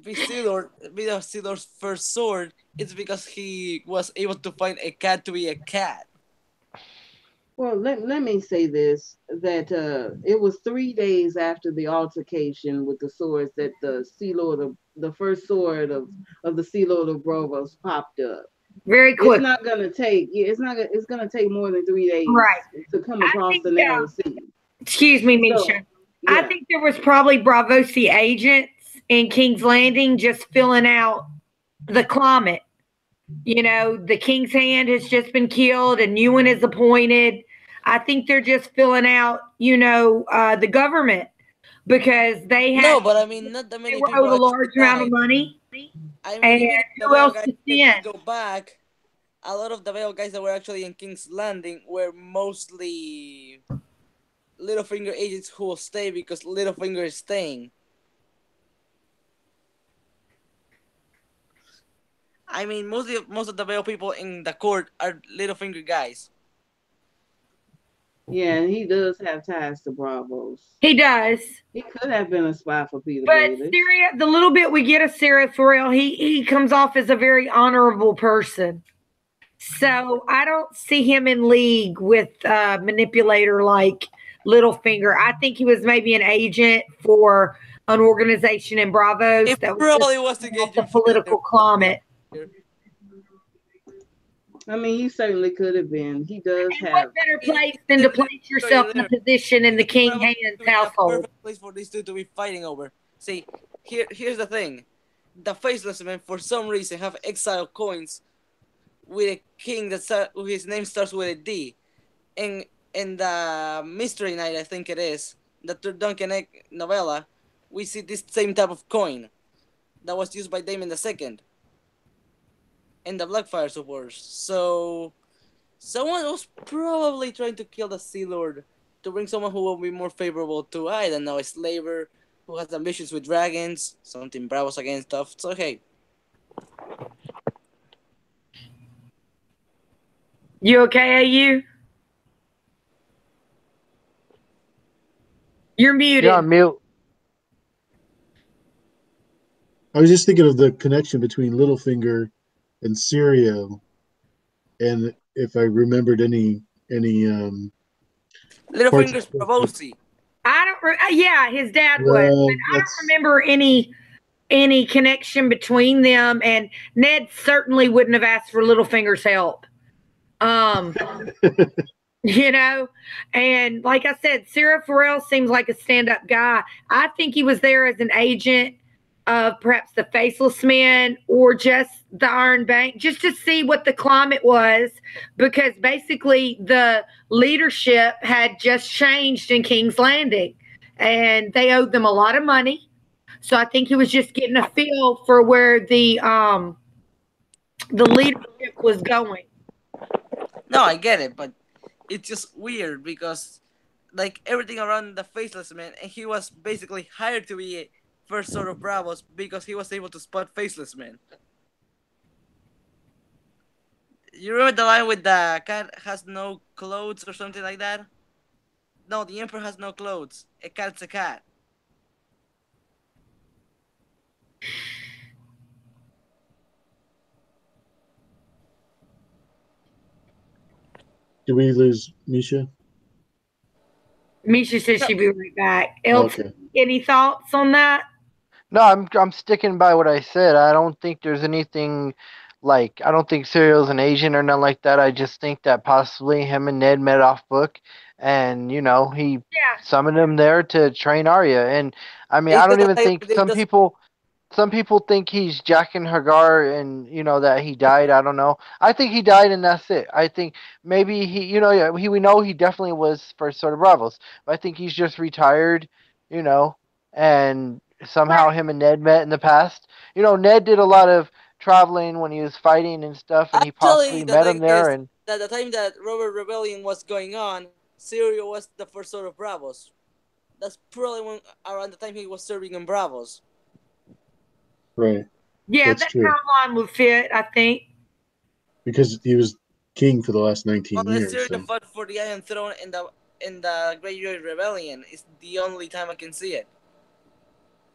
be Sidor's first sword is because he was able to find a cat to be a cat. Well, let me say this, that it was 3 days after the altercation with the swords that the Sea Lord of the first sword of the Sea Lord of Bravos popped up. Very quick. It's not gonna take. It's gonna take more than 3 days, right, to come across the narrow sea. Excuse me, Misha. So, I think there was probably Bravosi agents in King's Landing just filling out the climate. The King's Hand has just been killed, a new one is appointed. I think they're just filling out, the government because they had. No, but I mean, not that many they were people owed a large amount of money. I mean, even who else to send? go back, a lot of the Veil guys that were actually in King's Landing were mostly Littlefinger agents who will stay because Littlefinger is staying. I mean, most of the Veil people in the court are Littlefinger guys. Yeah, and he does have ties to Bravos. He does. He could have been a spy for Peter But Baelish. Syria, the little bit we get of Syria Farrell, he comes off as a very honorable person. So I don't see him in league with manipulator like Littlefinger. I think he was maybe an agent for an organization in Bravos It that probably was engaged the political climate. I mean, he certainly could have been. He does and have. What better place than to place yourself in a position in the King Hand's household? Perfect place for these two to be fighting over. See, here's the thing: the faceless men, for some reason, have exile coins with a king that his name starts with a D. In the Mystery Night, I think it is the Duncan Egg novella, we see this same type of coin that was used by Daemon II in the Blackfires of Wars. So someone was probably trying to kill the Sea Lord to bring someone who will be more favorable to, I don't know, a slaver who has ambitions with dragons, something Bravos against stuff. So hey. You okay, AU? You're muted. You're on mute. I was just thinking of the connection between Littlefinger and Syrio, and if I remembered any parts. Littlefinger's Pravosi. I don't. Yeah, his dad was. Well, But I don't remember any connection between them. And Ned certainly wouldn't have asked for Littlefinger's help. You know, and like I said, Sarah Farrell seems like a stand-up guy. I think he was there as an agent of perhaps the Faceless Men or just the Iron Bank, just to see what the climate was, because basically the leadership had just changed in King's Landing and they owed them a lot of money. So I think he was just getting a feel for where the leadership was going. No, I get it, but it's just weird because, like, everything around the Faceless Man, and he was basically hired to be a first sort of Bravos because he was able to spot Faceless Men. You remember the line with the cat has no clothes or something like that? No, the Emperor has no clothes. A cat's a cat. Did we lose Misha? Misha says she'll be right back. Elton, Okay. any thoughts on that? No, I'm sticking by what I said. I don't think there's anything like I don't think Serial's an agent or nothing like that. I just think that possibly him and Ned met off book, and he summoned him there to train Arya. And I mean, Is I don't that even the think type some people think he's jacking Hagar and that he died. I don't know. I think he died and that's it. I think maybe we know he definitely was first sort of Bravos. But I think he's just retired, and somehow Right. him and Ned met in the past. Ned did a lot of traveling when he was fighting and stuff, and he Actually, possibly the met him thing there. is And that the time that Robert Rebellion was going on, Syrio was the first sort of Bravos. That's probably around the time he was serving in Bravos. Right. Yeah, That's that true. timeline would fit, I think. Because he was king for the last 19 Unless years. Syrio So. fought for the Iron Throne in the Great Red Rebellion, is the only time I can see it.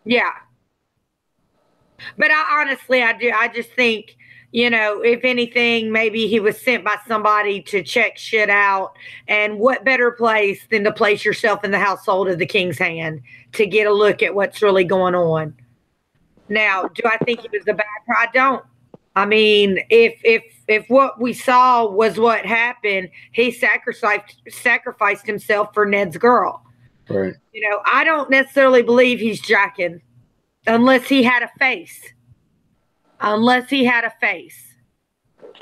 Yeah. But I do. I just think, if anything, maybe he was sent by somebody to check shit out. And what better place than to place yourself in the household of the King's Hand to get a look at what's really going on? Now, do I think he was a bad guy? I don't. I mean, if what we saw was what happened, he sacrificed himself for Ned's girl. Right. I don't necessarily believe he's jacking unless he had a face. Unless he had a face.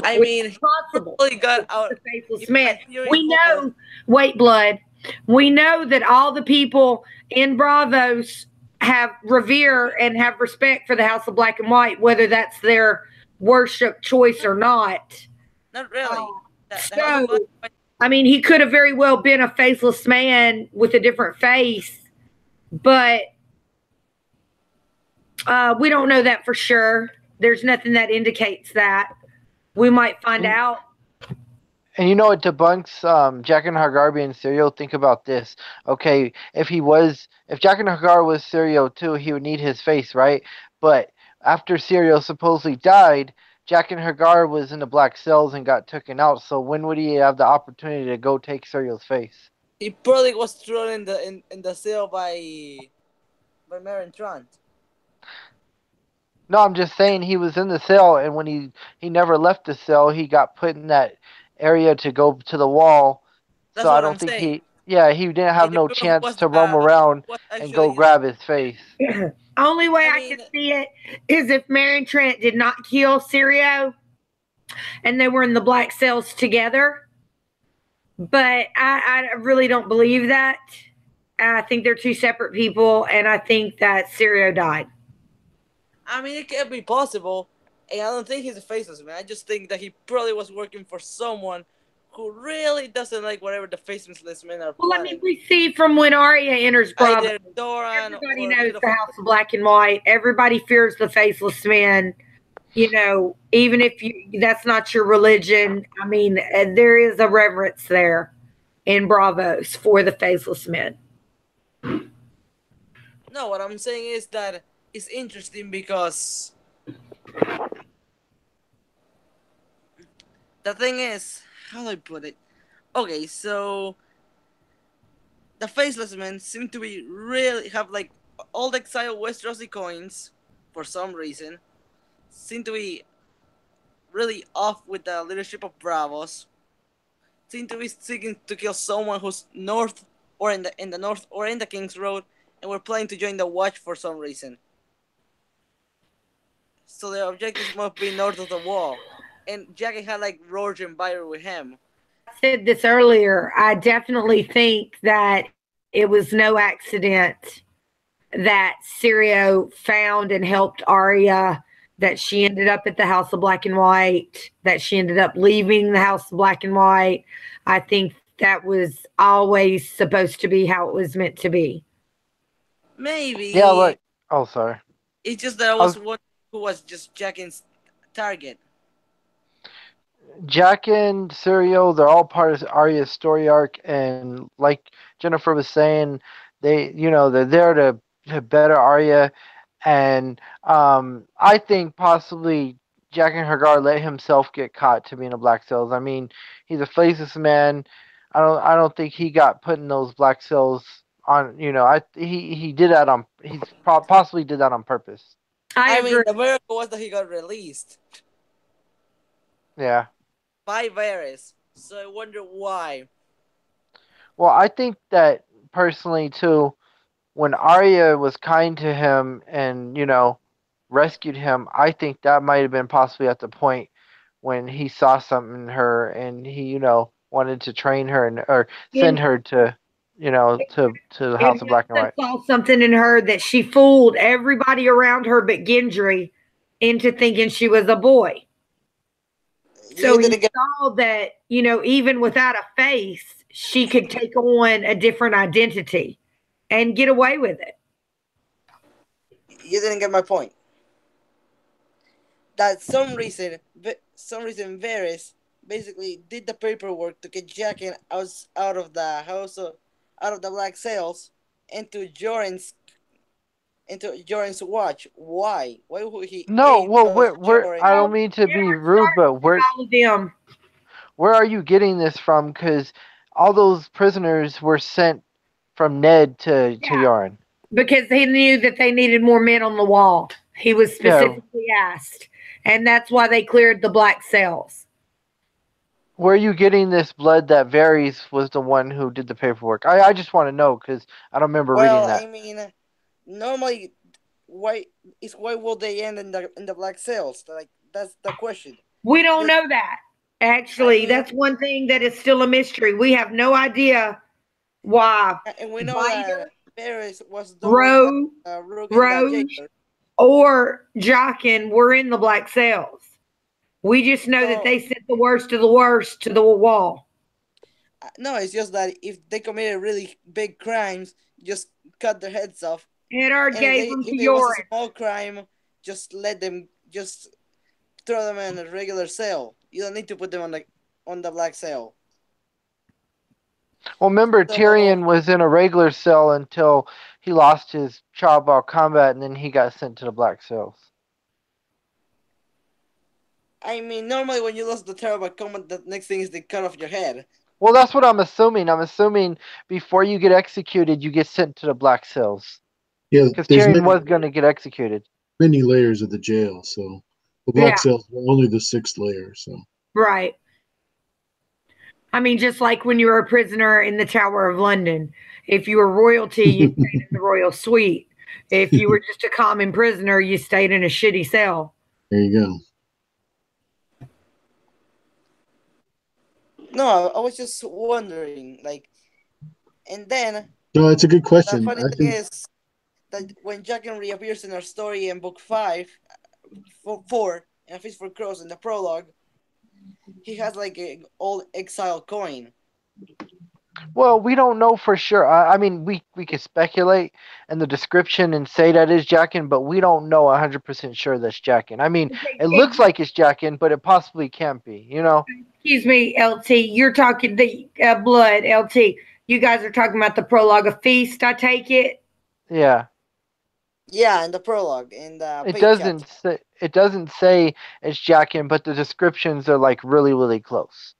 I mean, he possible. probably got out. The faceless man. We know. Wait, blood. We know that all the people in Bravos have revere and have respect for the House of Black and White, whether that's their worship choice or not. Not really. I mean, he could have very well been a faceless man with a different face, but we don't know that for sure. There's nothing that indicates that. We might find out. And it debunks Jack and Hagar being Serial. Think about this. Okay, if Jack and Hagar was Serial too, he would need his face, right? But after Serial supposedly died, Jack and Hagar was in the black cells and got taken out. So when would he have the opportunity to go take Serial's face? He probably was thrown in the cell by Maren Trant. No, I'm just saying he was in the cell, and when he never left the cell, he got put in that area to go to the wall. That's so what I don't I'm think saying. he didn't have no chance to roam around and go grab his face. Only way I can see it is if Maren Trant did not kill Syrio and they were in the black cells together. But I really don't believe that. I think they're two separate people, and I think that Syrio died. I mean, it could be possible, and I don't think he's a faceless man. I just think that he probably was working for someone who really doesn't like whatever the faceless men are planning. Well, I mean, we see from when Arya enters Bravo, everybody knows the House of Black and White. Everybody fears the faceless men. Even if that's not your religion, I mean, there is a reverence there in Bravos for the faceless men. No, what I'm saying is that is interesting because the thing is, how do I put it? Okay, so the faceless men seem to be really have like all the exiled Westerosi coins for some reason. Seem to be really off with the leadership of Bravos. Seem to be seeking to kill someone who's north or in the north or in the King's Road, and we're planning to join the Watch for some reason. So their objectives must be north of the wall. And Jackie had like Rourke and Byron with him. I said this earlier. I definitely think that it was no accident that Sirio found and helped Arya, that she ended up at the House of Black and White, that she ended up leaving the House of Black and White. I think that was always supposed to be how it was meant to be. Maybe. Yeah, like, oh, sorry. It's just that I was one who was just Jackie's target. Jack and Sirio, they're all part of Arya's story arc, and like Jennifer was saying, they're there to better Arya, and I think possibly Jack and Hagar let himself get caught to being a Black Sails. I mean, he's a faceless man. I don't think he got put in those Black Sails on. He did that on. He possibly did that on purpose. I mean, the miracle was that he got released. Yeah. By Varys, so I wonder why. Well, I think that personally too, when Arya was kind to him and rescued him, I think that might have been possibly at the point when he saw something in her and he wanted to train her or send her to to the House of Black and White. Saw something in her that she fooled everybody around her but Gendry into thinking she was a boy. So you saw that, even without a face, she could take on a different identity and get away with it. You didn't get my point. That some reason Varys basically did the paperwork to get Jack out of the house, out of the Black Sails, into Joren's watch. Why? Why would he? No, well, I don't mean to be rude, but where are you getting this from? Because all those prisoners were sent from Ned to Yoren. Because he knew that they needed more men on the wall. He was specifically asked. And that's why they cleared the Black Sails. Where are you getting this blood that Varys was the one who did the paperwork? I just want to know because I don't remember reading that. I mean, normally, why will they end in the Black Sails? Like, that's the question. We don't know that. Actually, that's one thing that is still a mystery. We have no idea why. And we know that Varys was Rogue or Jaqen were in the Black Sails. We just know that they sent the worst of the worst to the wall. No, it's just that if they committed really big crimes, just cut their heads off. Eddard gave them to Yoren. If it was a small crime, just throw them in a regular cell. You don't need to put them on the Black Sail. Well, remember, Tyrion was in a regular cell until he lost his trial by combat, and then he got sent to the Black Sails. I mean, normally when you lose the trial by combat, the next thing is they cut off your head. Well, that's what I'm assuming. I'm assuming before you get executed, you get sent to the Black Sails. Yeah, because Tyrion was going to get executed. Many layers of the jail, so the Black Sails were only the 6th layer. So right. I mean, just like when you were a prisoner in the Tower of London, if you were royalty, you stayed in the royal suite. If you were just a common prisoner, you stayed in a shitty cell. There you go. No, I was just wondering, and then. No, it's a good question. The funny thing is that when Jaqen reappears in our story in book 4, and Feast for Crows in the prologue, he has an old exile coin. Well, we don't know for sure. I mean, we could speculate in the description and say that is Jaqen, but we don't know 100% sure that's Jaqen. I mean, it looks like it's Jaqen, but it possibly can't be, Excuse me, LT. You're talking the blood, LT. You guys are talking about the prologue of Feast, I take it? Yeah. Yeah, in the prologue, in the It page doesn't chapter. say. It doesn't say it's Jaqen, but the descriptions are like really, really close.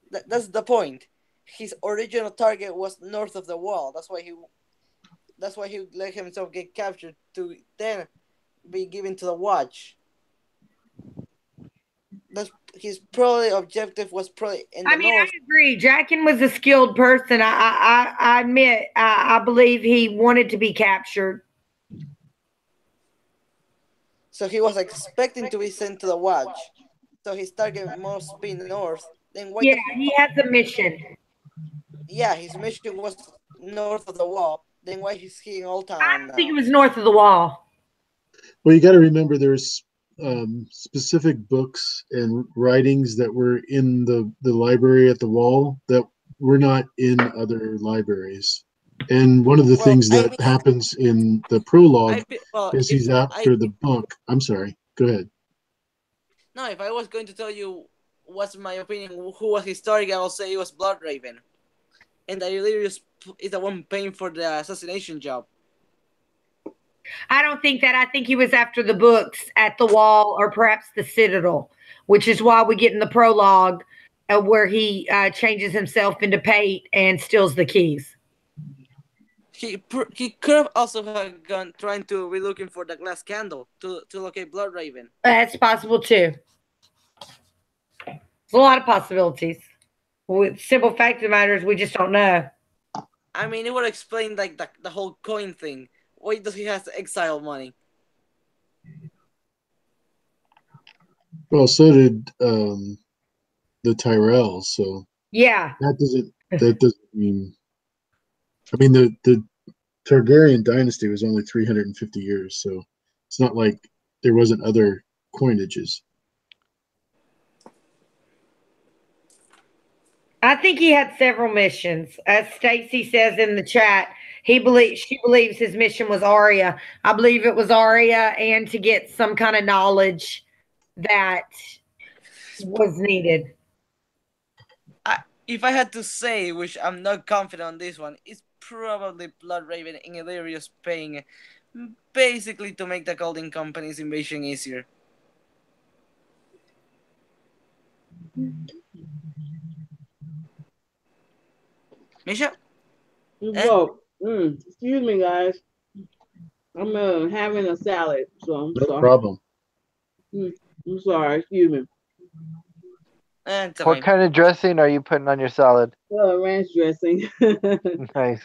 That's the point. His original target was north of the wall. That's why he let himself get captured to then be given to the watch. That's his probably objective was probably in the I mean, north. I agree. Jaqen was a skilled person. I admit, I believe he wanted to be captured. So he was expecting to be sent to the watch. So his target must be north. Then why Yeah, the he fuck? has a mission. Yeah, his mission was north of the wall. Then why is he in Old I Town don't think it now? was north of the wall. Well, you got to remember there's specific books and writings that were in the library at the wall that were not in other libraries. And one of the Well, things I that mean, happens in the prologue well, is if he's I after the book. I'm sorry. Go ahead. no, if I was going to tell you what's my opinion, who was his target, I will say it was Bloodraven, and Illyrius is the one paying for the assassination job. I don't think that. I think he was after the books at the wall or perhaps the Citadel, which is why we get in the prologue where he changes himself into Pate and steals the keys. He could have also have gone trying to be looking for the glass candle to locate Bloodraven. That's possible too. There's a lot of possibilities. With simple fact of the matter is we just don't know. I mean, it would explain like the whole coin thing. Why does he have to exile money? Well, so did the Tyrells. So Yeah. that doesn't mean. I mean, the Targaryen dynasty was only 350 years, so it's not like there wasn't other coinages. I think he had several missions. As Stacy says in the chat, she believes his mission was Arya. I believe it was Arya and to get some kind of knowledge that was needed. If I had to say, which I'm not confident on this one, it's probably Bloodraven and Illyrius paying basically to make the Golden Company's invasion easier. Misha? Well, excuse me, guys. I'm having a salad, so I'm No sorry. problem. I'm sorry. Excuse me. What kind of dressing are you putting on your salad? Ranch dressing. Nice.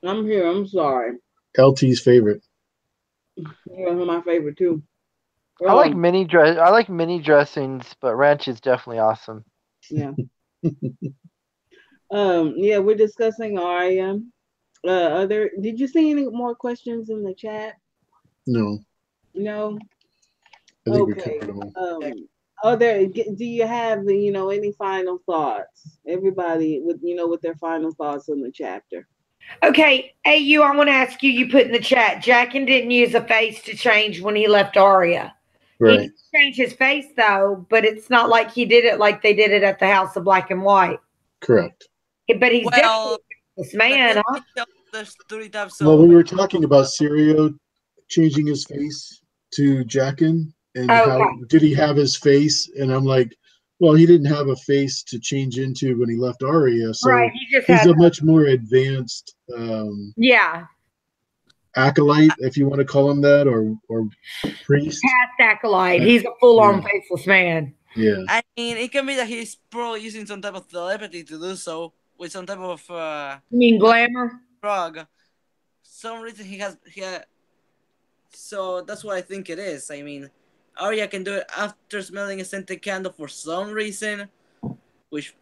I'm here. I'm sorry. LT's favorite. Yeah, my favorite too. I like mini dressings, but ranch is definitely awesome. Yeah. Yeah, we're discussing Arya. Did you see any more questions in the chat? No. No. I think Okay. we covered them all. Do you have any final thoughts? Everybody with their final thoughts on the chapter. Okay, AU, I want to ask you, you put in the chat, Jaqen didn't use a face to change when he left Arya. Right. He did change his face though, but it's not like he did it like they did it at the House of Black and White. Correct. But he's definitely this man, huh? There's 3 types Well, we were talking about Syrio changing his face to Jaqen, and how did he have his face? And I'm like, well, he didn't have a face to change into when he left Arya, so right, he's a much more advanced acolyte, if you want to call him that, or priest. Past acolyte. He's a full-on faceless man. Yeah. I mean, it can be that he's probably using some type of telepathy to do so with some type of. You mean glamour? Frog. Some reason he had. So that's what I think it is. I mean, Arya can do it after smelling a scented candle for some reason, which,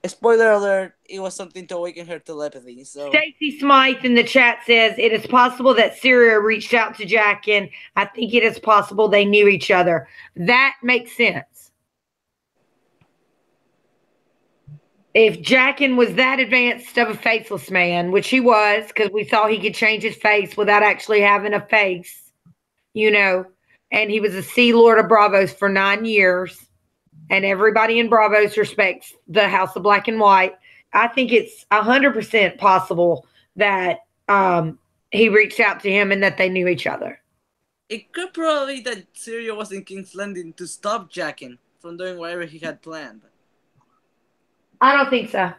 spoiler alert, it was something to awaken her telepathy. So Stacy Smythe in the chat says it is possible that Syria reached out to Jaqen. I think it is possible they knew each other. That makes sense. If Jaqen was that advanced of a faceless man, which he was, because we saw he could change his face without actually having a face, and he was a Sea Lord of Braavos for 9 years, and everybody in Braavos respects the House of Black and White. I think it's 100% possible that he reached out to him and that they knew each other. It could probably be that Syria was in King's Landing to stop Jaqen from doing whatever he had planned. I don't think so.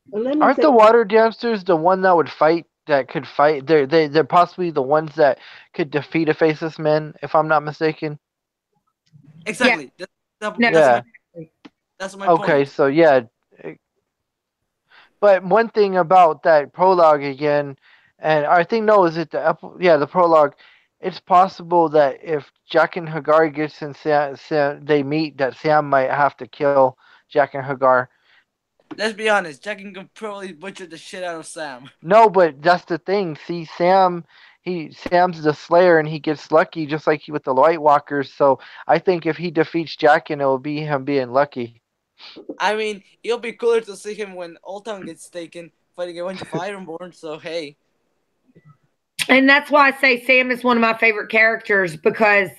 Well, aren't the water dancers the one that would fight? That could fight? They're possibly the ones that could defeat a faceless man, if I'm not mistaken. Exactly. Yeah. That's my okay, point. so yeah. But one thing about that prologue again, and I think is it the prologue. It's possible that if Jack and Hagar gets in Sam, they meet, that Sam might have to kill Jack and Hagar. Let's be honest, Jaqen can probably butcher the shit out of Sam. No, but that's the thing. See, Sam's the Slayer, and he gets lucky just like with the White Walkers. So I think if he defeats Jaqen, it will be him being lucky. I mean, it'll be cooler to see him when Old Town gets taken, fighting a bunch of Ironborn. So hey. And that's why I say Sam is one of my favorite characters, because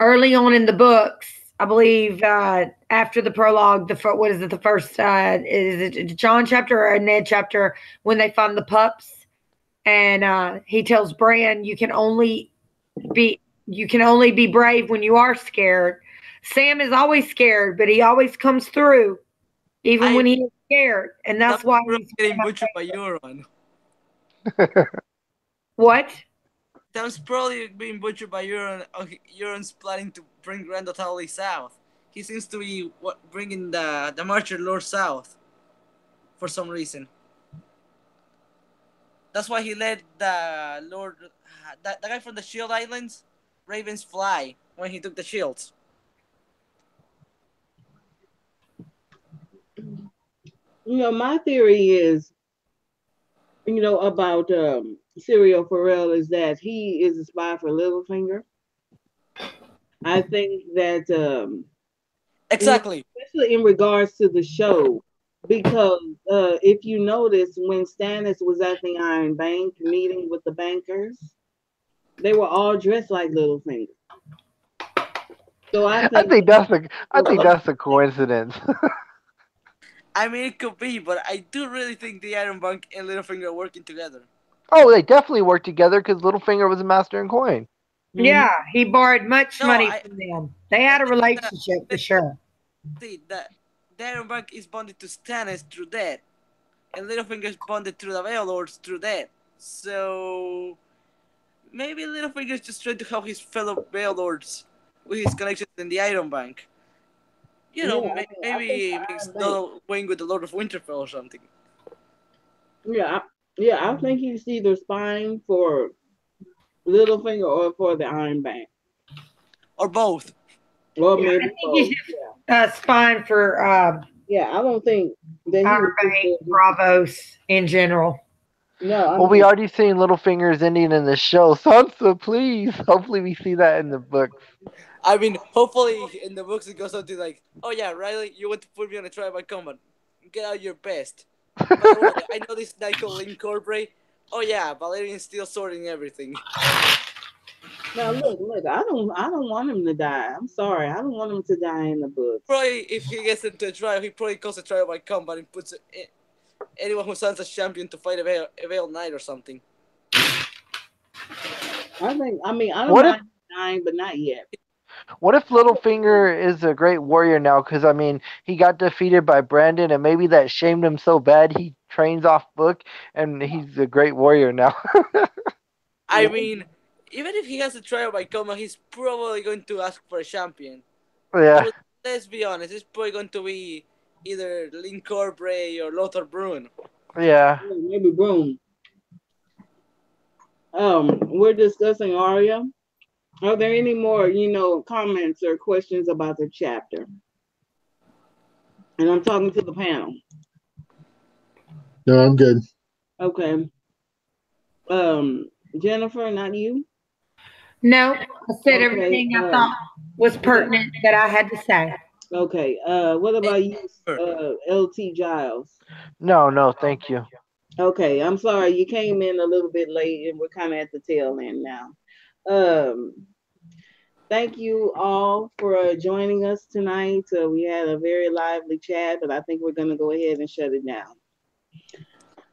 early on in the books, I believe after the prologue, the first? Is it John chapter or a Ned chapter when they find the pups, and he tells Bran, "You can only be brave when you are scared." Sam is always scared, but he always comes through, even when he is scared, and that's why he's getting butchered by Euron. What? Sam's probably being butchered by Euron. Euron's planning to bring Randall Tally south. He seems to be bringing the Marcher Lord south for some reason. That's why he led the Lord, the guy from the Shield Islands, Raven's Fly, when he took the shields. My theory is, about Syrio Forel is that he is a spy for Littlefinger. I think that exactly, especially in regards to the show, because if you notice, when Stannis was at the Iron Bank meeting with the bankers, they were all dressed like Littlefinger. So I think that's a coincidence. I mean, it could be, but I do really think the Iron Bank and Littlefinger are working together. Oh, they definitely work together because Littlefinger was a master in coin. Yeah, he borrowed much money from them. They had a relationship for sure. See, the Iron Bank is bonded to Stannis through that, and Littlefinger is bonded through the Vale Lords through that. So maybe Littlefinger is just trying to help his fellow Vale Lords with his connections in the Iron Bank. Maybe makes Donald Wayne with the Lord of Winterfell or something. Yeah, I think he's either spying for Littlefinger or for the Iron Bank. Or both. Or maybe I think he's just spying for I don't think that Iron Bank, Bravos in general. No. Well, we already seen Littlefinger's ending in the show. Sansa, please. Hopefully we see that in the books. I mean, hopefully in the books it goes something like, "Oh yeah, Riley, you want to put me on a trial by combat. Get out your best. By the way, I know this guy called Incorporate. Oh yeah, Valerian's still sorting everything." Now look, I don't want him to die. I'm sorry, I don't want him to die in the books. Probably if he gets into a trial, he probably calls a trial by combat and puts anyone who signs as champion to fight a Veiled Knight or something. I don't mind him dying, but not yet. What if Littlefinger is a great warrior now? Because, I mean, he got defeated by Brandon, and maybe that shamed him so bad he trains off book, and he's a great warrior now. I mean, even if he has a trial by combat, he's probably going to ask for a champion. Yeah. But let's be honest, it's probably going to be either Linkor Bray or Lothar Brun. Yeah. Maybe Brun. We're discussing Arya. Are there any more, comments or questions about the chapter? And I'm talking to the panel. No, I'm good. Okay. Jennifer, not you? No, I said everything I thought was pertinent that I had to say. Okay. What about you, LT Giles? No, thank you. Okay, I'm sorry. You came in a little bit late, and we're kind of at the tail end now. Thank you all for joining us tonight. We had a very lively chat, but I think we're going to go ahead and shut it down.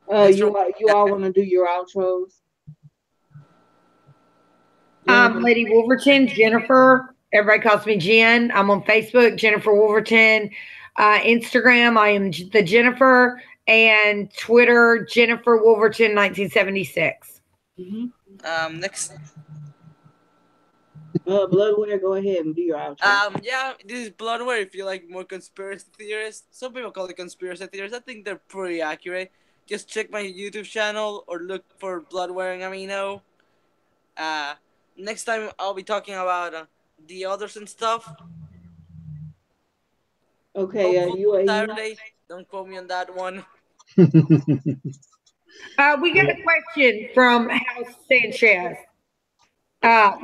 You all want to do your outros? Lady Wolverton, Jennifer. Everybody calls me Jen. I'm on Facebook, Jennifer Wolverton. Instagram, I am the Jennifer, and Twitter, Jennifer Wolverton 1976. Next. Bloodware, go ahead and do your outro. Yeah, this is Bloodware. If you like more conspiracy theorists, some people call it conspiracy theories. I think they're pretty accurate. Just check my YouTube channel or look for Bloodware and Amino. Next time I'll be talking about the others and stuff. Okay, Saturday. Don't quote me on that one. We got a question from House Sanchez.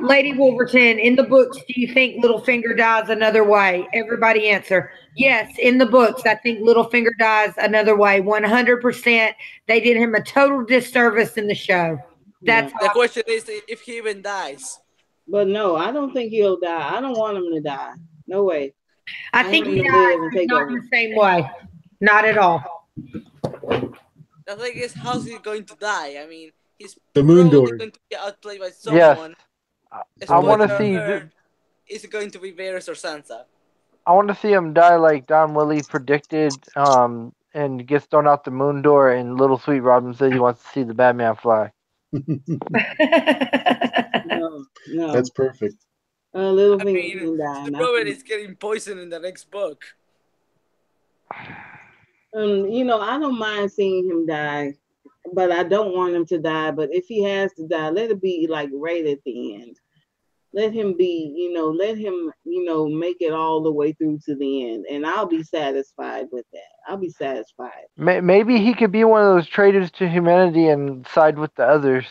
Lady Wolverton, in the books, do you think Littlefinger dies another way? Everybody answer. Yes, in the books, I think Littlefinger dies another way. 100%. They did him a total disservice in the show. That's the question is if he even dies. But no, I don't think he'll die. I don't want him to die. No way. I think he dies, but not in the same way. Not at all. The thing is, how's he going to die? I mean, he's the moon door going to be outplayed by someone. Yes. I want to see. Is it going to be Varys or Sansa? I want to see him die like Don Willie predicted, and gets thrown out the moon door. And Little Sweet Robin says he wants to see the Batman fly. No. That's perfect. Littlefinger can die. Robin is getting poisoned in the next book. You know, I don't mind seeing him die, but I don't want him to die. But if he has to die, let it be like right at the end. Let him be, let him, make it all the way through to the end. And I'll be satisfied with that. I'll be satisfied. Maybe he could be one of those traitors to humanity and side with the others.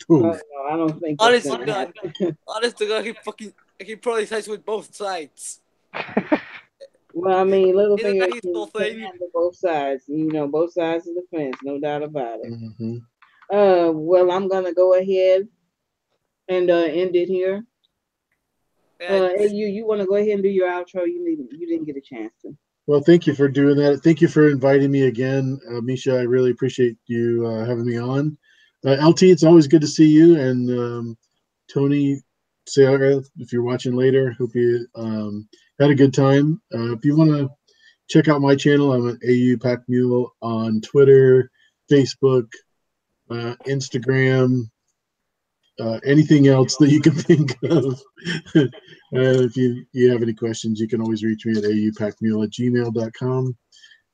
No, I don't think that's honest to God, he probably sides with both sides. Well, I mean, Littlefinger can handle both sides. Both sides of the fence, no doubt about it. Mm-hmm. Well, I'm gonna go ahead and end it here. Hey, you want to go ahead and do your outro? You didn't get a chance to. Well, thank you for doing that. Thank you for inviting me again, Misha. I really appreciate you having me on. LT, it's always good to see you. And Tony, Sarah, if you're watching later, hope you had a good time. If you want to check out my channel, I'm at AU Packmule on Twitter, Facebook, Instagram, anything else that you can think of. If you have any questions, you can always reach me at aupackmule@gmail.com.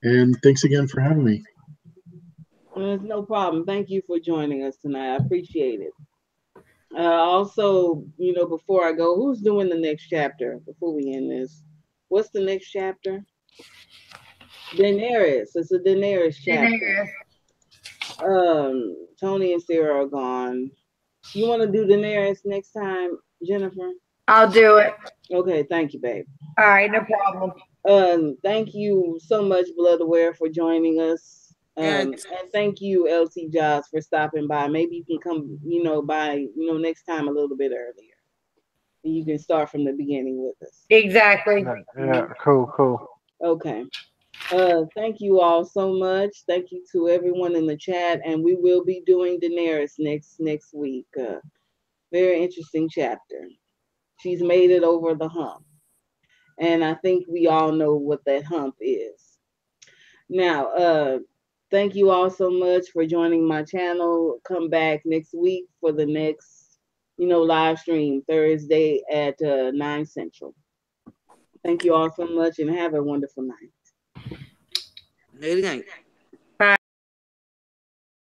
And thanks again for having me. There's no problem. Thank you for joining us tonight. I appreciate it. Also, before I go, who's doing the next chapter before we end this? What's the next chapter? Daenerys. It's a Daenerys chapter. Tony and Sarah are gone. You want to do Daenerys next time, Jennifer? I'll do it. Okay, thank you, babe. All right, no problem. Thank you so much, Bloodware, for joining us. And thank you, LT Jobs, for stopping by. Maybe you can come, by, next time a little bit earlier. And you can start from the beginning with us. Exactly. Yeah, cool. Okay. Thank you all so much. Thank you to everyone in the chat. And we will be doing Daenerys next week. Very interesting chapter. She's made it over the hump. And I think we all know what that hump is. Now, thank you all so much for joining my channel. Come back next week for the next, live stream Thursday at 9 Central. Thank you all so much and have a wonderful night. Good night.